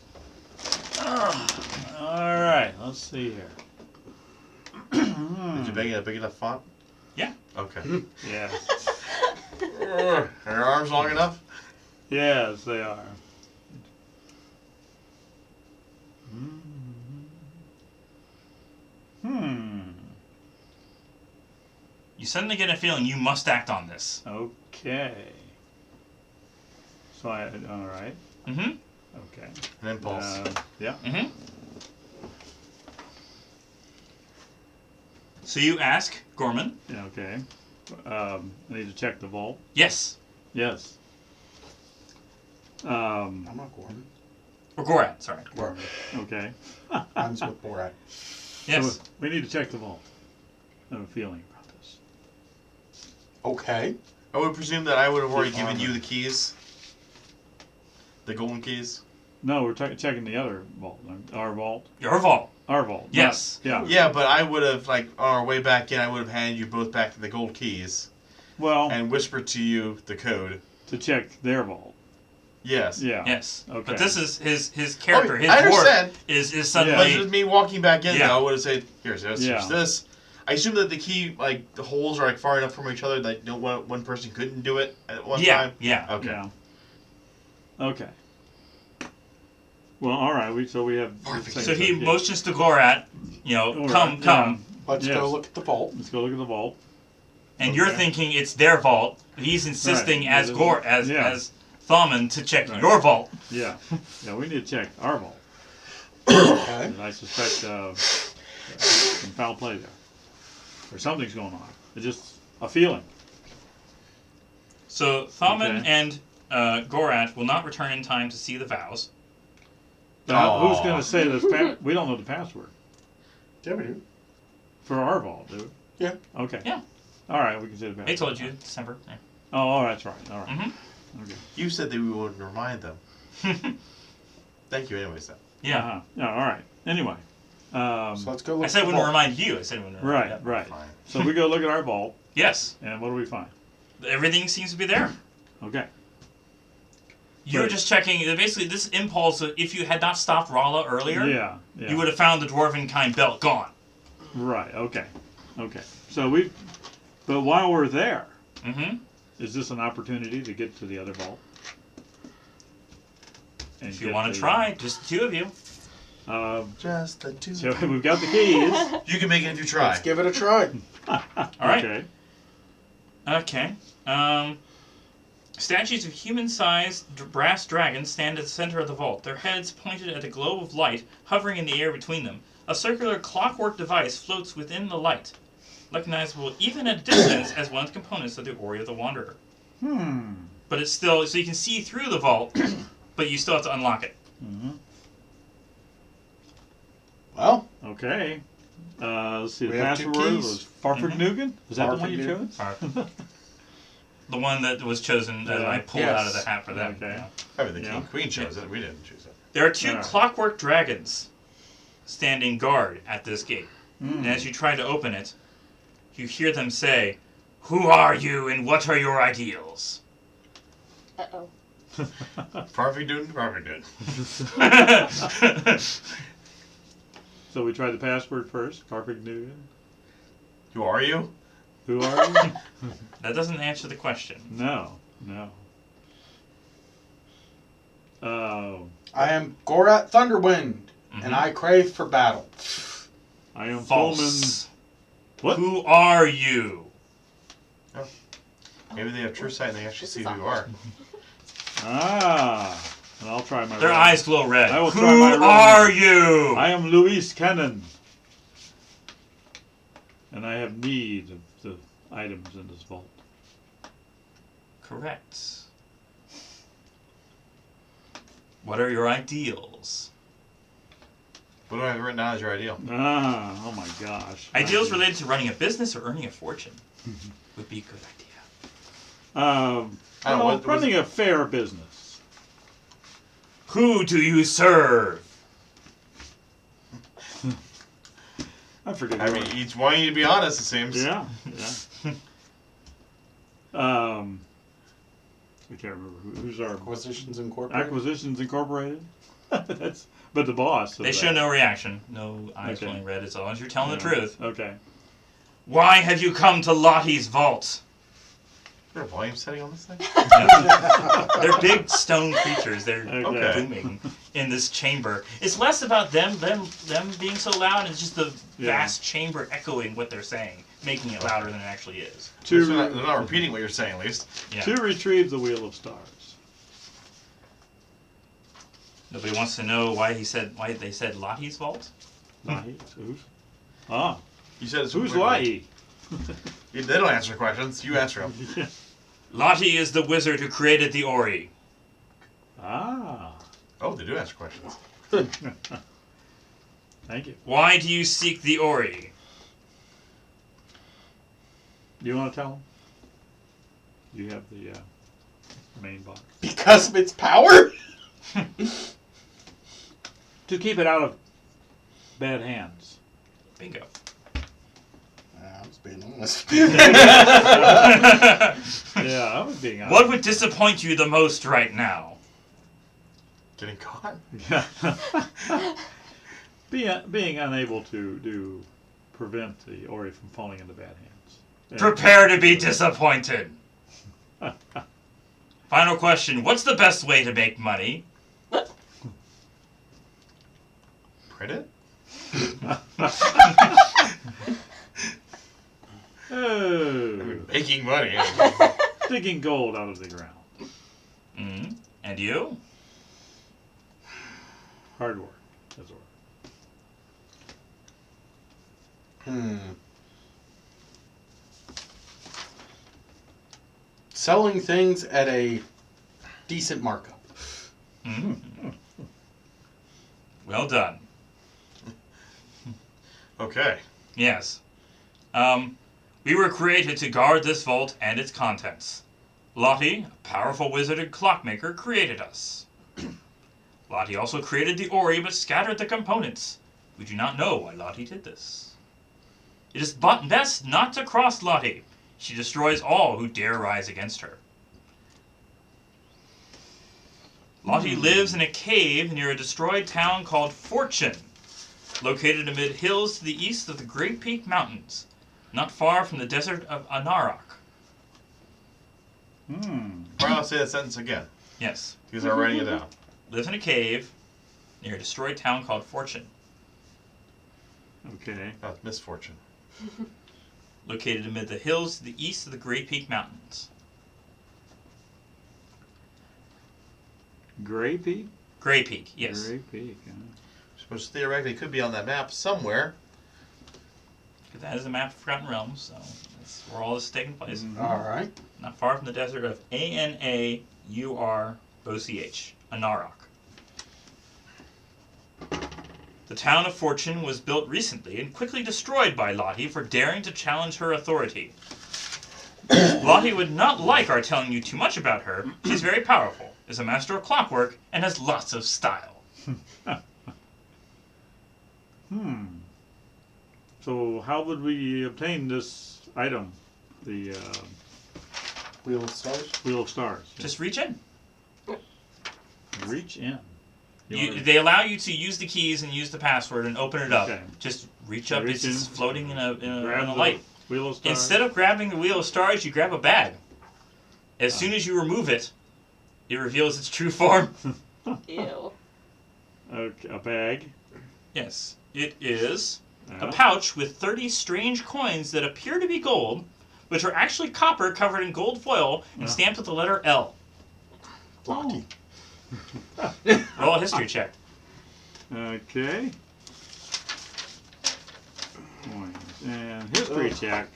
All right. Let's see here. Did you make it a big enough font? Yeah. Okay. Yeah. Are your arms long enough? Yes, they are. You suddenly get a feeling you must act on this. Okay. So all right. Mm-hmm. Okay. An impulse. Yeah. Mm-hmm. So you ask Gorman. Yeah. Okay. I need to check the vault. Yes. Yes. I'm not Gorman. Or Gorat, sorry. Gorman. Okay. I'm with Borat. Yes. So we need to check the vault. I have a feeling about this. Okay. I would presume that I would have already Keep given armor. you the keys. The golden keys. No, we're checking the other vault. Our vault. Your vault. Our vault. Yes. Yeah. Yeah, but I would have, like, on our way back in, I would have handed you both back the gold keys Well, and whispered to you the code. to check their vault. Yes. Yeah. Yes. Okay. But this is his character, his I dwarf understand. is But suddenly just me walking back in, Yeah. though, I would have said, here's this, Yeah. here's this. I assume that the key, like, the holes are, like, far enough from each other that no one person couldn't do it at one Yeah, time. yeah. Okay. Yeah. Okay. Well, all right. So we have. So he motions to Gorat, All right, come. yeah. Let's Yes. go look at the vault. Let's go look at the vault. And you're Okay. thinking it's their vault. He's insisting Right. as Yeah. as Thaman to check Right. your vault. Yeah. Yeah. We need to check our vault. Okay. And I suspect some foul play there, or something's going on. It's just a feeling. So Thalman Okay. and Gorat will not return in time to see the vows. Now, who's Aw. going to say this? We don't know the password Yeah, we do. for our vault, do we? Yeah. Okay. Yeah. All right, we can say the password. They told you December. Oh, that's right. All right. Mm-hmm. Okay. You said that we wouldn't remind them. Thank you, anyways. Then. Yeah. Uh-huh. Yeah. All right. Anyway. So let's go look I said I at the wouldn't vault. remind you. I said I wouldn't remind Right. you. Right. Fine. So we go look at our vault, Yes. and what do we find? Everything seems to be there. Okay. You were Right. just checking. Basically, this impulse, if you had not stopped Rala earlier, Yeah. Yeah. you would have found the Dwarven kind belt gone. Right. Okay. Okay. So but while we're there, Mm-hmm. is this an opportunity to get to the other vault? And If you get want the, to try, just the two of you. Just the two. So we've got the keys. You can make it if you try. Let's give it a try. All right. Okay. Okay. Statues of human-sized brass dragons stand at the center of the vault, their heads pointed at a globe of light hovering in the air between them. A circular clockwork device floats within the light, recognizable even at a distance as one of the components of the Orrery of the Wanderer. But it's still, so you can see through the vault, but you still have to unlock it. Mm-hmm. Well, Okay. Let's see. The We have two password keys. was Farfignugan. Is that the one you chose? Farfignugan. The one that was chosen, that I pulled out of the Yes. hat for them. Okay. Yeah. I mean, the Yeah. Queen chose it. We didn't choose it. There are two Alright. clockwork dragons standing guard at this gate. And as you try to open it, you hear them say, "Who are you and what are your ideals?" Uh-oh. Perfect dude. So we tried the password first. Farfignugan. Who are you? Who are you? That doesn't answer the question. No. No. Oh. I am Gorat Thunderwind, and I crave for battle. I am False. What? Who are you? Maybe they have true sight and they actually This see is who you awkward. are. Ah. And I'll try my. Their roll. eyes glow red. I will Who try my roll. are you? I am Luis Cannon. And I have need of the items in this vault. Correct. What are your ideals? What do I have written down as your ideal? Ah, oh my gosh. Ideals related to running a business or earning a fortune would be a good idea. I don't know, what was running a fair business. Who do you serve? I forget. I mean, each wanting you to be honest, it seems. yeah, yeah. I can't remember who's our Acquisitions Incorporated. Acquisitions Incorporated. That's but the boss. of They that. show no reaction, no eyes Okay. glowing red, as long as you're telling the Yeah. truth. Okay. Why have you come to Lottie's vault? Is there a volume setting on this thing? They're big stone creatures. They're Okay. booming in this chamber. It's less about them being so loud. It's just the Yeah. vast chamber echoing what they're saying, making it louder than it actually is. They're not repeating what you're saying, at least. Yeah. To retrieve the Wheel of Stars. Nobody wants to know why they said Lottie's vault. Lahi. Who's? Ah, You said it's who's weird. Lahi? They don't answer questions. You answer them. Lottie is the wizard who created the Orrery. Ah. Oh, they do answer questions. Thank you. Why do you seek the Orrery? Do you want to tell him? You have the main box. Because of its power? To keep it out of bad hands. Bingo. I was being honest. Yeah, I was being honest. What would disappoint you the most right now? Getting caught? being unable to prevent the Orrery from falling into bad hands. Yeah. Prepare to be disappointed. Final question. What's the best way to make money? Print it? Oh, Making money. digging gold out of the ground. Mm. And you? Hard work. That's work. selling things at a decent markup. Well done. Okay. Yes. We were created to guard this vault and its contents. Lottie, a powerful wizard and clockmaker, created us. Lottie also created the Orrery but scattered the components. We do not know why Lottie did this. It is best not to cross Lottie. She destroys all who dare rise against her. Lottie lives in a cave near a destroyed town called Fortune, located amid hills to the east of the Great Peak Mountains, not far from the desert of Anarok. I'll say that sentence again, Yes. because I'm writing it down. Lives in a cave near a destroyed town called Fortune, Okay. That's misfortune. located amid the hills to the east of the Great Peak Mountains. Gray Peak? Gray Peak, yes. Gray Peak. Which theoretically could be on that map somewhere. That is a map of Forgotten Realms, so that's where all this is taking place. All right. Not far from the desert of Anaurok, Anarok. The town of Fortune was built recently and quickly destroyed by Lottie for daring to challenge her authority. Lottie would not like our telling you too much about her. She's very powerful, is a master of clockwork, and has lots of style. So how would we obtain this item? The Wheel of Stars. Wheel of Stars. Just reach in. Reach in. They allow you to use the keys and use the password and open it up. Okay. Just reach up. Reach It's just in, floating in a grab the light. Wheel of Stars. Instead of grabbing the Wheel of Stars, you grab a bag. As soon as you remove it, it reveals its true form. Ew. Okay, a bag. Yes. It is a Yeah. pouch with 30 strange coins that appear to be gold, which are actually copper covered in gold foil and stamped with the letter L. Lottie. Roll a history check. Okay. Coins. And history check.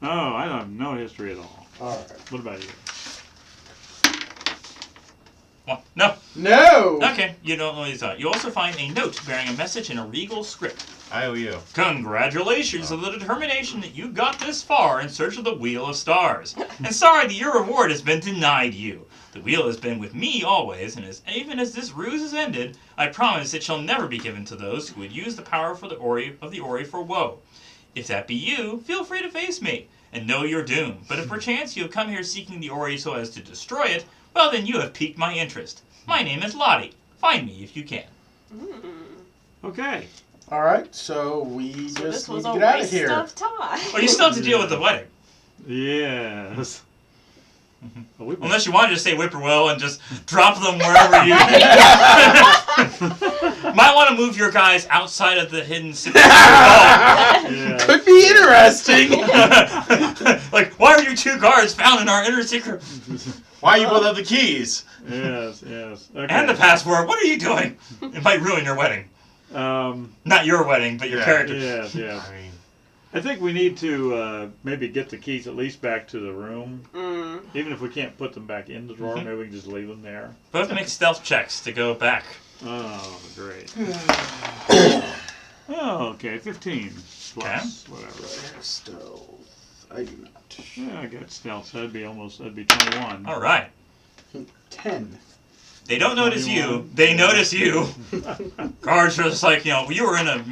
Oh, I don't have no history at all. All right. What about you? Well, no. No. Okay, you don't know these are. You also find a note bearing a message in a regal script. I owe you. Congratulations on the determination that you got this far in search of the Wheel of Stars. And sorry that your reward has been denied you. The wheel has been with me always, and even as this ruse is ended, I promise it shall never be given to those who would use the power for the Orrery for woe. If that be you, feel free to face me, and know your doom. But if perchance you have come here seeking the Orrery so as to destroy it, well then you have piqued my interest. My name is Lottie. Find me if you can. Okay. All right. So we So just this need was to a get out of waste here. of time. Well, you still have to deal with the wedding. Yes. Oh, we've been- Unless you wanted to say whippoorwill and just drop them wherever you might want to move your guys outside of the hidden secret vault. Yeah. Could be interesting. Like, why are you two guards found in our inner secret Why you both have the keys? Yes, yes. Okay. and the password? What are you doing? It might ruin your wedding. Not your wedding, but your Yeah. character. Yes, yes. I mean, I think we need to maybe get the keys at least back to the room. Even if we can't put them back in the drawer, maybe we can just leave them there. We'll have to make stealth checks to go back. Oh, great. Oh, okay, 15 plus whatever. Stealth. I do not. Yeah, I got stealth, so that'd be 21. All right. 10. They don't notice you. 21. They notice you. Guards are just like, you were in a,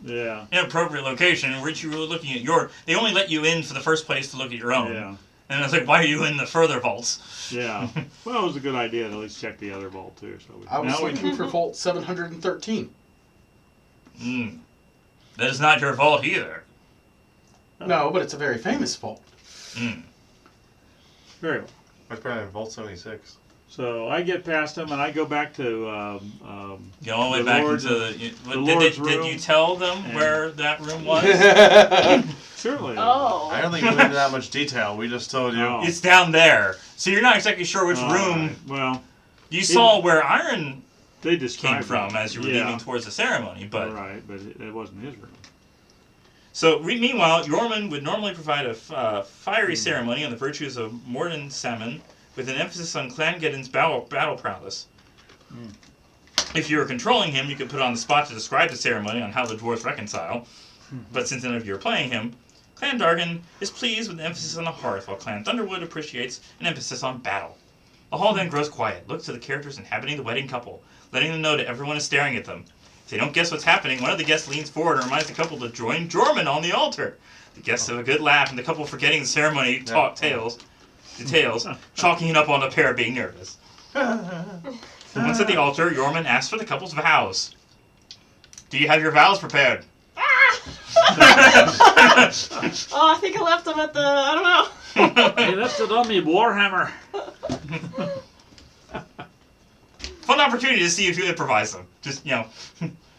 Yeah. inappropriate location in which you were looking at your. They only let you in for the first place to look at your own. Yeah. And it's like, why are you in the further vaults? Yeah. Well, it was a good idea to at least check the other vault too. So I was now we looking for Vault 713. That is not your vault either. No, but it's a very famous vault. very well. I'd probably have Vault 76. So I get past them and I go back to You go all the way The back Lord's- into Lord's did room. you tell them And- where that room was? certainly. Oh. I don't think we went into that much detail. We just told you. Oh. It's down there. So you're not exactly sure which All room. right. Well, You saw where Iron they described came from it. as you were Yeah. leaving towards the ceremony, but Right, but it wasn't his room. So, meanwhile, Yorman would normally provide a fiery ceremony on the virtues of Morden Salmon, with an emphasis on Clangeddon's battle prowess. If you were controlling him, you could put on the spot to describe the ceremony on how the dwarves reconcile. But since none of you are playing him, Clan Dargan is pleased with the emphasis on the hearth, while Clan Thunderwood appreciates an emphasis on battle. The hall then grows quiet, looks to the characters inhabiting the wedding couple, letting them know that everyone is staring at them. If they don't guess what's happening, one of the guests leans forward and reminds the couple to join Jorman on the altar. The guests have a good laugh, and the couple, forgetting the ceremony details, chalking it up on the pair being nervous. Once at the altar, Yorman asks for the couple's vows. Do you have your vows prepared? Oh, I think I left them at the. I don't know. He left it on me warhammer. Fun opportunity to see if you improvise them. Just,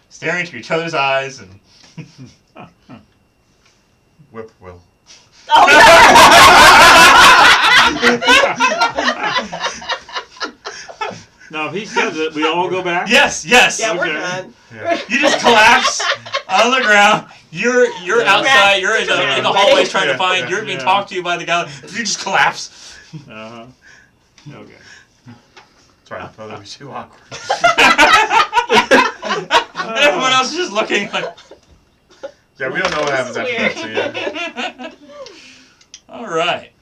staring into each other's eyes and... Whippoorwill. Oh, Now, if he says it, we all go back? Yes! yeah, we're Okay. done. Yeah. You just collapse on the ground. You're outside. You're in the hallways trying to find. You're being talked to by the guy. You just collapse. Uh-huh. Okay. Sorry, I thought that was too awkward. And everyone else is just looking like... Yeah, we don't know what happens after Weird. that, so yeah. Alright.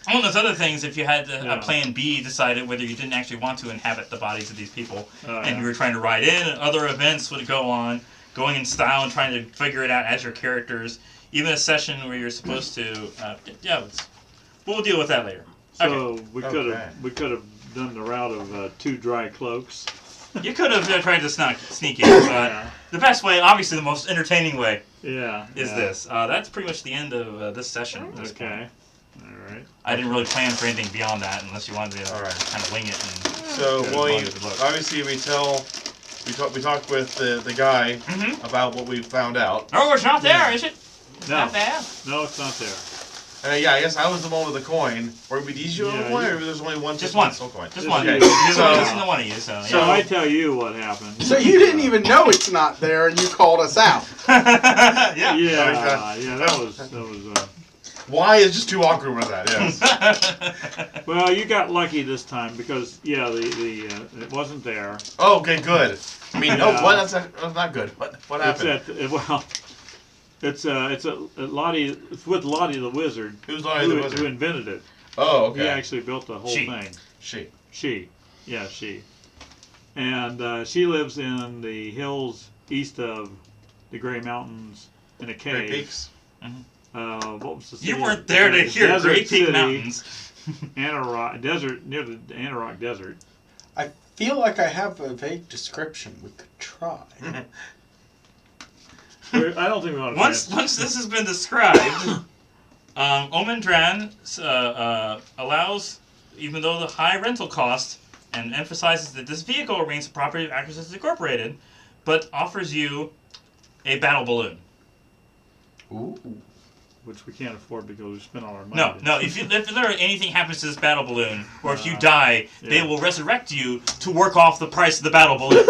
One of those other things, if you had Yeah. a plan B decided whether you didn't actually want to inhabit the bodies of these people, and Yeah. you were trying to ride in, and other events would go on, going in style and trying to figure it out as your characters, even a session where you're supposed to, we'll deal with that later. So we could Okay. have done the route of 2 dry cloaks. You could have tried to sneak in, but the best way, obviously the most entertaining way, Yeah. is this. That's pretty much the end of this session. At this point. Okay. All right. I didn't really plan for anything beyond that, unless you wanted to All right. kind of wing it. And So, Yeah, well, as long as it looks. obviously we talked with the guy Mhm. about what we found out. No, it's not there, is it? No. Not bad. No, it's not there. And yeah, I guess I was the one with the coin. Or did you have Yeah, a coin, you- or there's only one? Just one. Coin? Just Just one. you. Okay. Just So- listen to one of you, so, So yeah. I tell you what happened. So you didn't even know it's not there, and you called us out. Yeah. Yeah, that was. Why is just too awkward with that? Yes. Well, you got lucky this time because it wasn't there. Oh, okay, good. I mean, no, Yeah. what? That's not good. What happened? It's Lottie. It's with Lottie the wizard. Who's Lottie the wizard? Who invented it? Oh, okay. He actually built the whole She. thing. She. She. And she lives in the hills east of the Gray Mountains in a Great cave. Peaks. What was the city? You weren't there to hear Desert Great Peak City, Mountains. Anarok Desert, near the Anarok Desert. I feel like I have a vague description. We could try. I don't think we want to. Once this has been described, Omen Dran allows, even though the high rental cost, and emphasizes that this vehicle remains the property of Acq Incorporated, but offers you a battle balloon. Ooh. Which we can't afford because we spent all our money. No. If anything happens to this battle balloon, or if you die, they yeah. will resurrect you to work off the price of the battle balloon.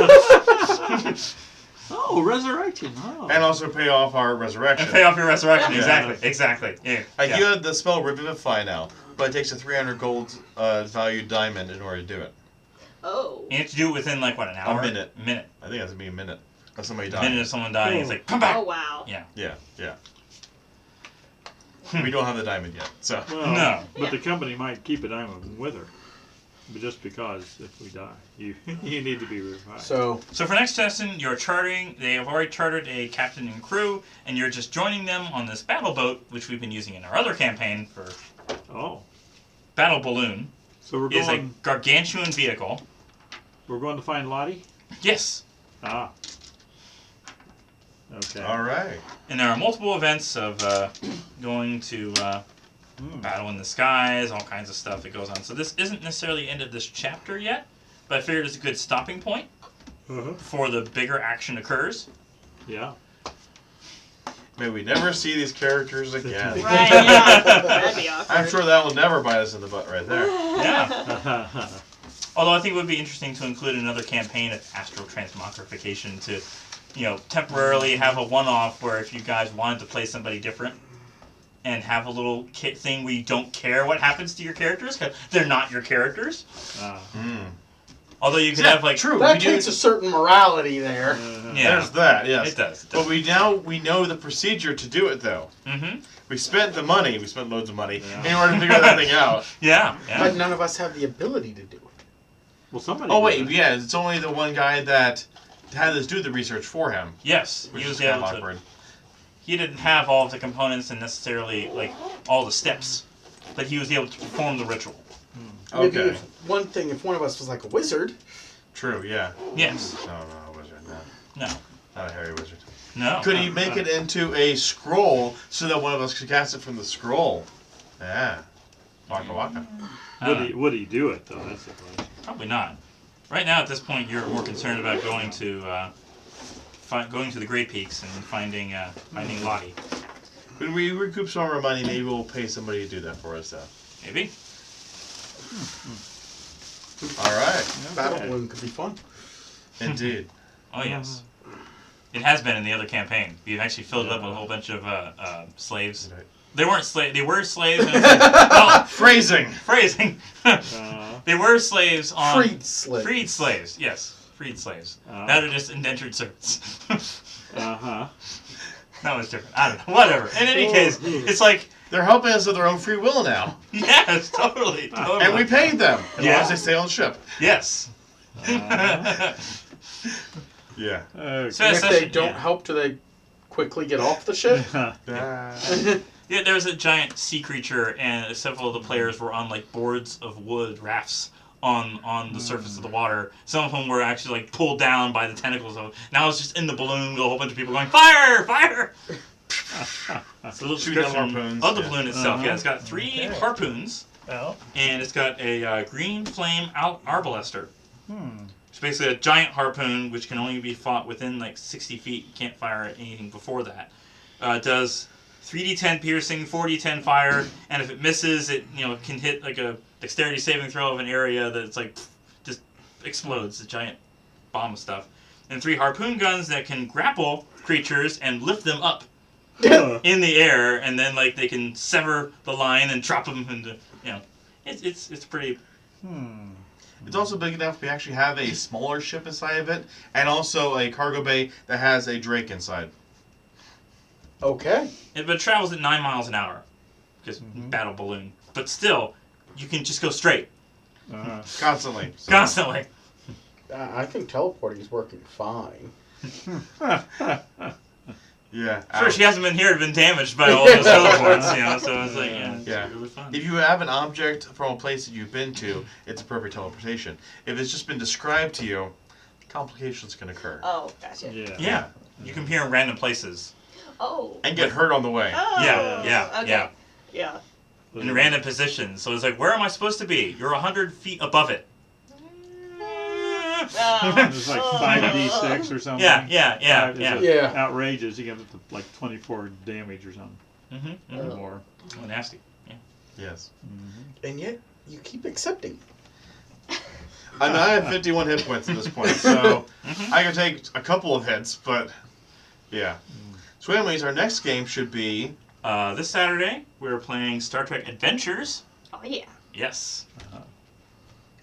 Oh, resurrection. Oh. And also pay off our resurrection. And pay off your resurrection. Yeah. Exactly. Yeah. Like yeah. you have the spell Revivify now, but it takes a 300 gold value diamond in order to do it. Oh. You have to do it within like what, an hour? A minute. A minute. I think that's gonna be a minute of somebody A dying. minute of someone dying. It's like, come back. Oh wow. Yeah. Yeah. We don't have the diamond yet, so. Well, No. But the company might keep a diamond with her. But just because if we die, you need to be revived. So So for next session, you're chartering. They have already chartered a captain and crew, and you're just joining them on this battle boat, which we've been using in our other campaign for Oh. battle balloon. So we're It is a going gargantuan vehicle. to find Lottie? Yes. Ah. Okay. All right. And there are multiple events of going to battle in the skies, all kinds of stuff that goes on. So this isn't necessarily the end of this chapter yet, but I figured it's a good stopping point Uh-huh. before the bigger action occurs. Yeah. May we never see these characters again. Right. Yeah. That'd be awkward. I'm sure that will never bite us in the butt right there. Yeah. Although I think it would be interesting to include another campaign of astral transmogrification to temporarily have a one-off where if you guys wanted to play somebody different and have a little kit thing where you don't care what happens to your characters because they're not your characters. Although you could have true. That takes a certain morality there. There's that. Yes, it does. But we know the procedure to do it though. Mm-hmm. We spent the money. We spent loads of money in order to figure that thing out. Yeah. But none of us have the ability to do it. Well, somebody. Oh wait, yeah. It's only the one guy that had us do the research for him. Yes, Which he was is kind of able to. awkward. He didn't have all of the components and necessarily all the steps, but he was able to perform the ritual. Maybe Okay. if one of us was like a wizard. True. Yeah. Yes. No, a wizard. No. No. Not a hairy wizard. No. Could he make it into a scroll so that one of us could cast it from the scroll? Yeah. Waka waka. Would he do it though? That's the question. Probably not. Right now, at this point, you're more concerned about going to the Great Peaks and finding Lottie. When we recoup some of our money, maybe we'll pay somebody to do that for us, though. Maybe. All right. Battle balloon could be fun. Indeed. Oh yes. It has been in the other campaign. You've actually filled it up with a whole bunch of slaves. Right. They weren't slaves. They were slaves. And it's like, well, Phrasing. phrasing. They were slaves on Freed slaves. Freed slaves. Yes, freed slaves. Uh-huh. Now they're just indentured servants. Uh-huh. That was different. I don't know. Whatever. In any case, it's like They're helping us of their own free will now. yes, totally. And we paid them. As long Yeah. as they stay on the ship. Yes. Yeah. Okay. So And if they yeah. don't help, do they quickly get off the ship? Yeah, there was a giant sea creature, and several of the players were on boards of wood rafts on the surface of the water. Some of them were actually pulled down by the tentacles of. Now it's just in the balloon with a whole bunch of people going fire, fire. It's a little Shooting description harpoons, of the yeah. balloon itself. Uh-huh. Yeah, it's got 3 harpoons, and it's got a green flame arbalester. It's basically a giant harpoon which can only be fought within 60 feet. You can't fire at anything before that. It does 3d10 piercing, 4d10 fire, and if it misses, it can hit a dexterity saving throw of an area that's just explodes. A giant bomb of stuff. And 3 harpoon guns that can grapple creatures and lift them up in the air, and then they can sever the line and drop them into it's pretty. It's also big enough we actually have a smaller ship inside of it, and also a cargo bay that has a Drake inside. Okay. But it travels at 9 miles an hour because battle balloon. But still, you can just go straight Constantly. So. constantly. I think teleporting is working fine. Yeah. Sure, she hasn't been here been damaged by all those teleports, so it's Yeah. it was fun. If you have an object from a place that you've been to, it's a perfect teleportation. If it's just been described to you, complications can occur. Oh, gotcha. Yeah, you can appear in random places. Oh. And get hurt on the way. Oh. Yeah. Yeah. In random positions. So it's where am I supposed to be? You're 100 feet above it. It's like 5d6 or something. Yeah. Yeah. Outrageous. You get up to 24 damage or something. Mm-hmm. Or more. Oh, nasty. Yeah. Yes. And yet, you keep accepting. I have 51 hit points at this point, so I can take a couple of hits, but yeah. So anyways, our next game should be... This Saturday, we're playing Star Trek Adventures. Oh, yeah. Yes.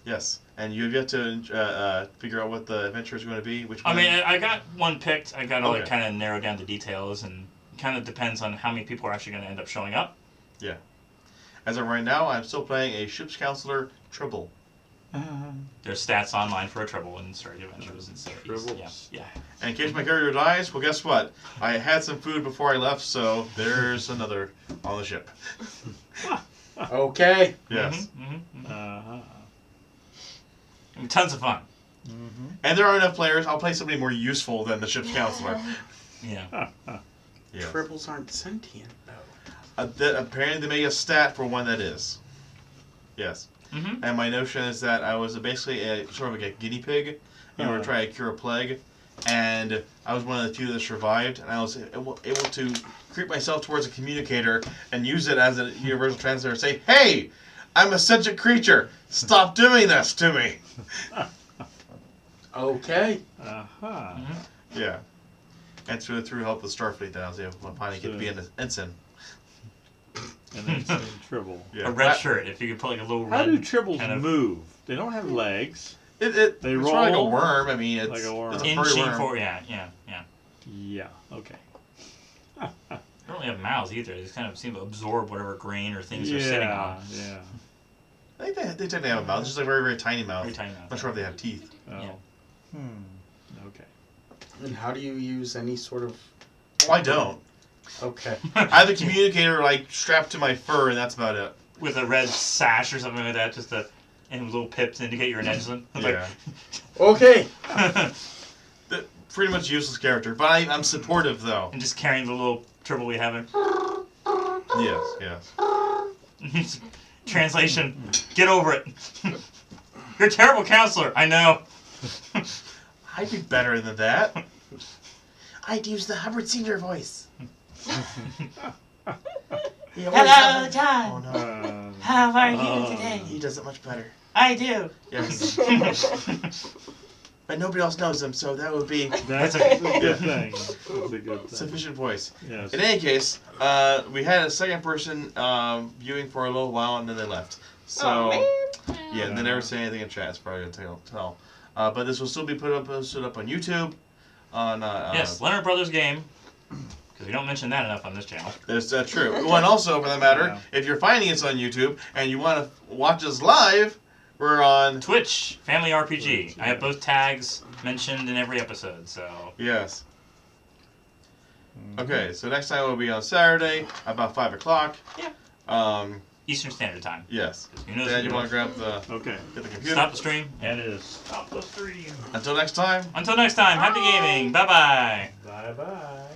Yes. And you've yet to figure out what the adventure is going to be? Which I one? mean, I got one picked. I got to Okay. kind of narrow down the details, and kind of depends on how many people are actually going to end up showing up. Yeah. As of right now, I'm still playing a ship's counselor, Tribble. There's stats online for a Trouble in Star Trek Adventures. And so Tribbles. yeah. And in case my character dies, well, guess what? I had some food before I left, so there's another on the ship. Okay. Yes. Tons of fun. And there are enough players. I'll play somebody more useful than the ship's counselor. Yeah. Yeah. Tribbles aren't sentient, though. Apparently, they make a stat for one that is. Yes. And my notion is that I was basically sort of like a guinea pig in order to try to cure a plague. And I was one of the few that survived. And I was able to creep myself towards a communicator and use it as a universal translator and say, "Hey, I'm a sentient creature. Stop doing this to me." Okay. Yeah. And through help with Starfleet, that I was able to finally get to be an ensign. And then it's Tribble. Yeah. A red shirt, if you could put like a little How red do Tribbles kind of move? They don't have legs. They They it's more like a roll? worm. I mean, it's Like a worm. It's a furry inching worm. forward. Yeah. Yeah. Okay. They don't really have mouths either. They just kind of seem to absorb whatever grain or things they're sitting on. Yeah. I think they tend to have a mouth. It's just a very, very tiny mouth. Very tiny mouth. Not sure if they have teeth. Oh. Yeah. Okay. And how do you use any sort of? Oh, I don't. Okay. I have a communicator like strapped to my fur, and that's about it. With a red sash or something like that, just to, and with little pips to indicate you're an ensign. It's Yeah. Okay. Pretty much useless character, but I'm supportive though. And just carrying the little turtle we have in. Yes. Translation, get over it. You're a terrible counselor, I know. I'd be better than that. I'd use the Hubbard Senior voice. Hello, John. Oh no. How are you today? He does it much better. I do. Yes. But nobody else knows him, so that would be That's a good thing. That's a good thing. sufficient voice. Yes. In any case, we had a second person viewing for a little while, and then they left. So Oh, man. yeah, and they never say anything in chat. It's probably gonna tell. But this will still be posted up on YouTube. On Yes, Leonard Brothers game. Because we don't mention that enough on this channel. Is that true? Well, and also, for that matter, Yeah. if you're finding us on YouTube and you want to watch us live, we're on. Twitch, Family RPG. Twitch, I have yeah. both tags mentioned in every episode, so. Yes. Okay, so next time will be on Saturday, about 5 o'clock. Yeah. Eastern Standard Time. Yes. You know Dad, you want to grab the Okay. get the computer? Stop the stream. And it is stop the stream. Until next time. Until next time, happy gaming. Bye bye. Bye bye.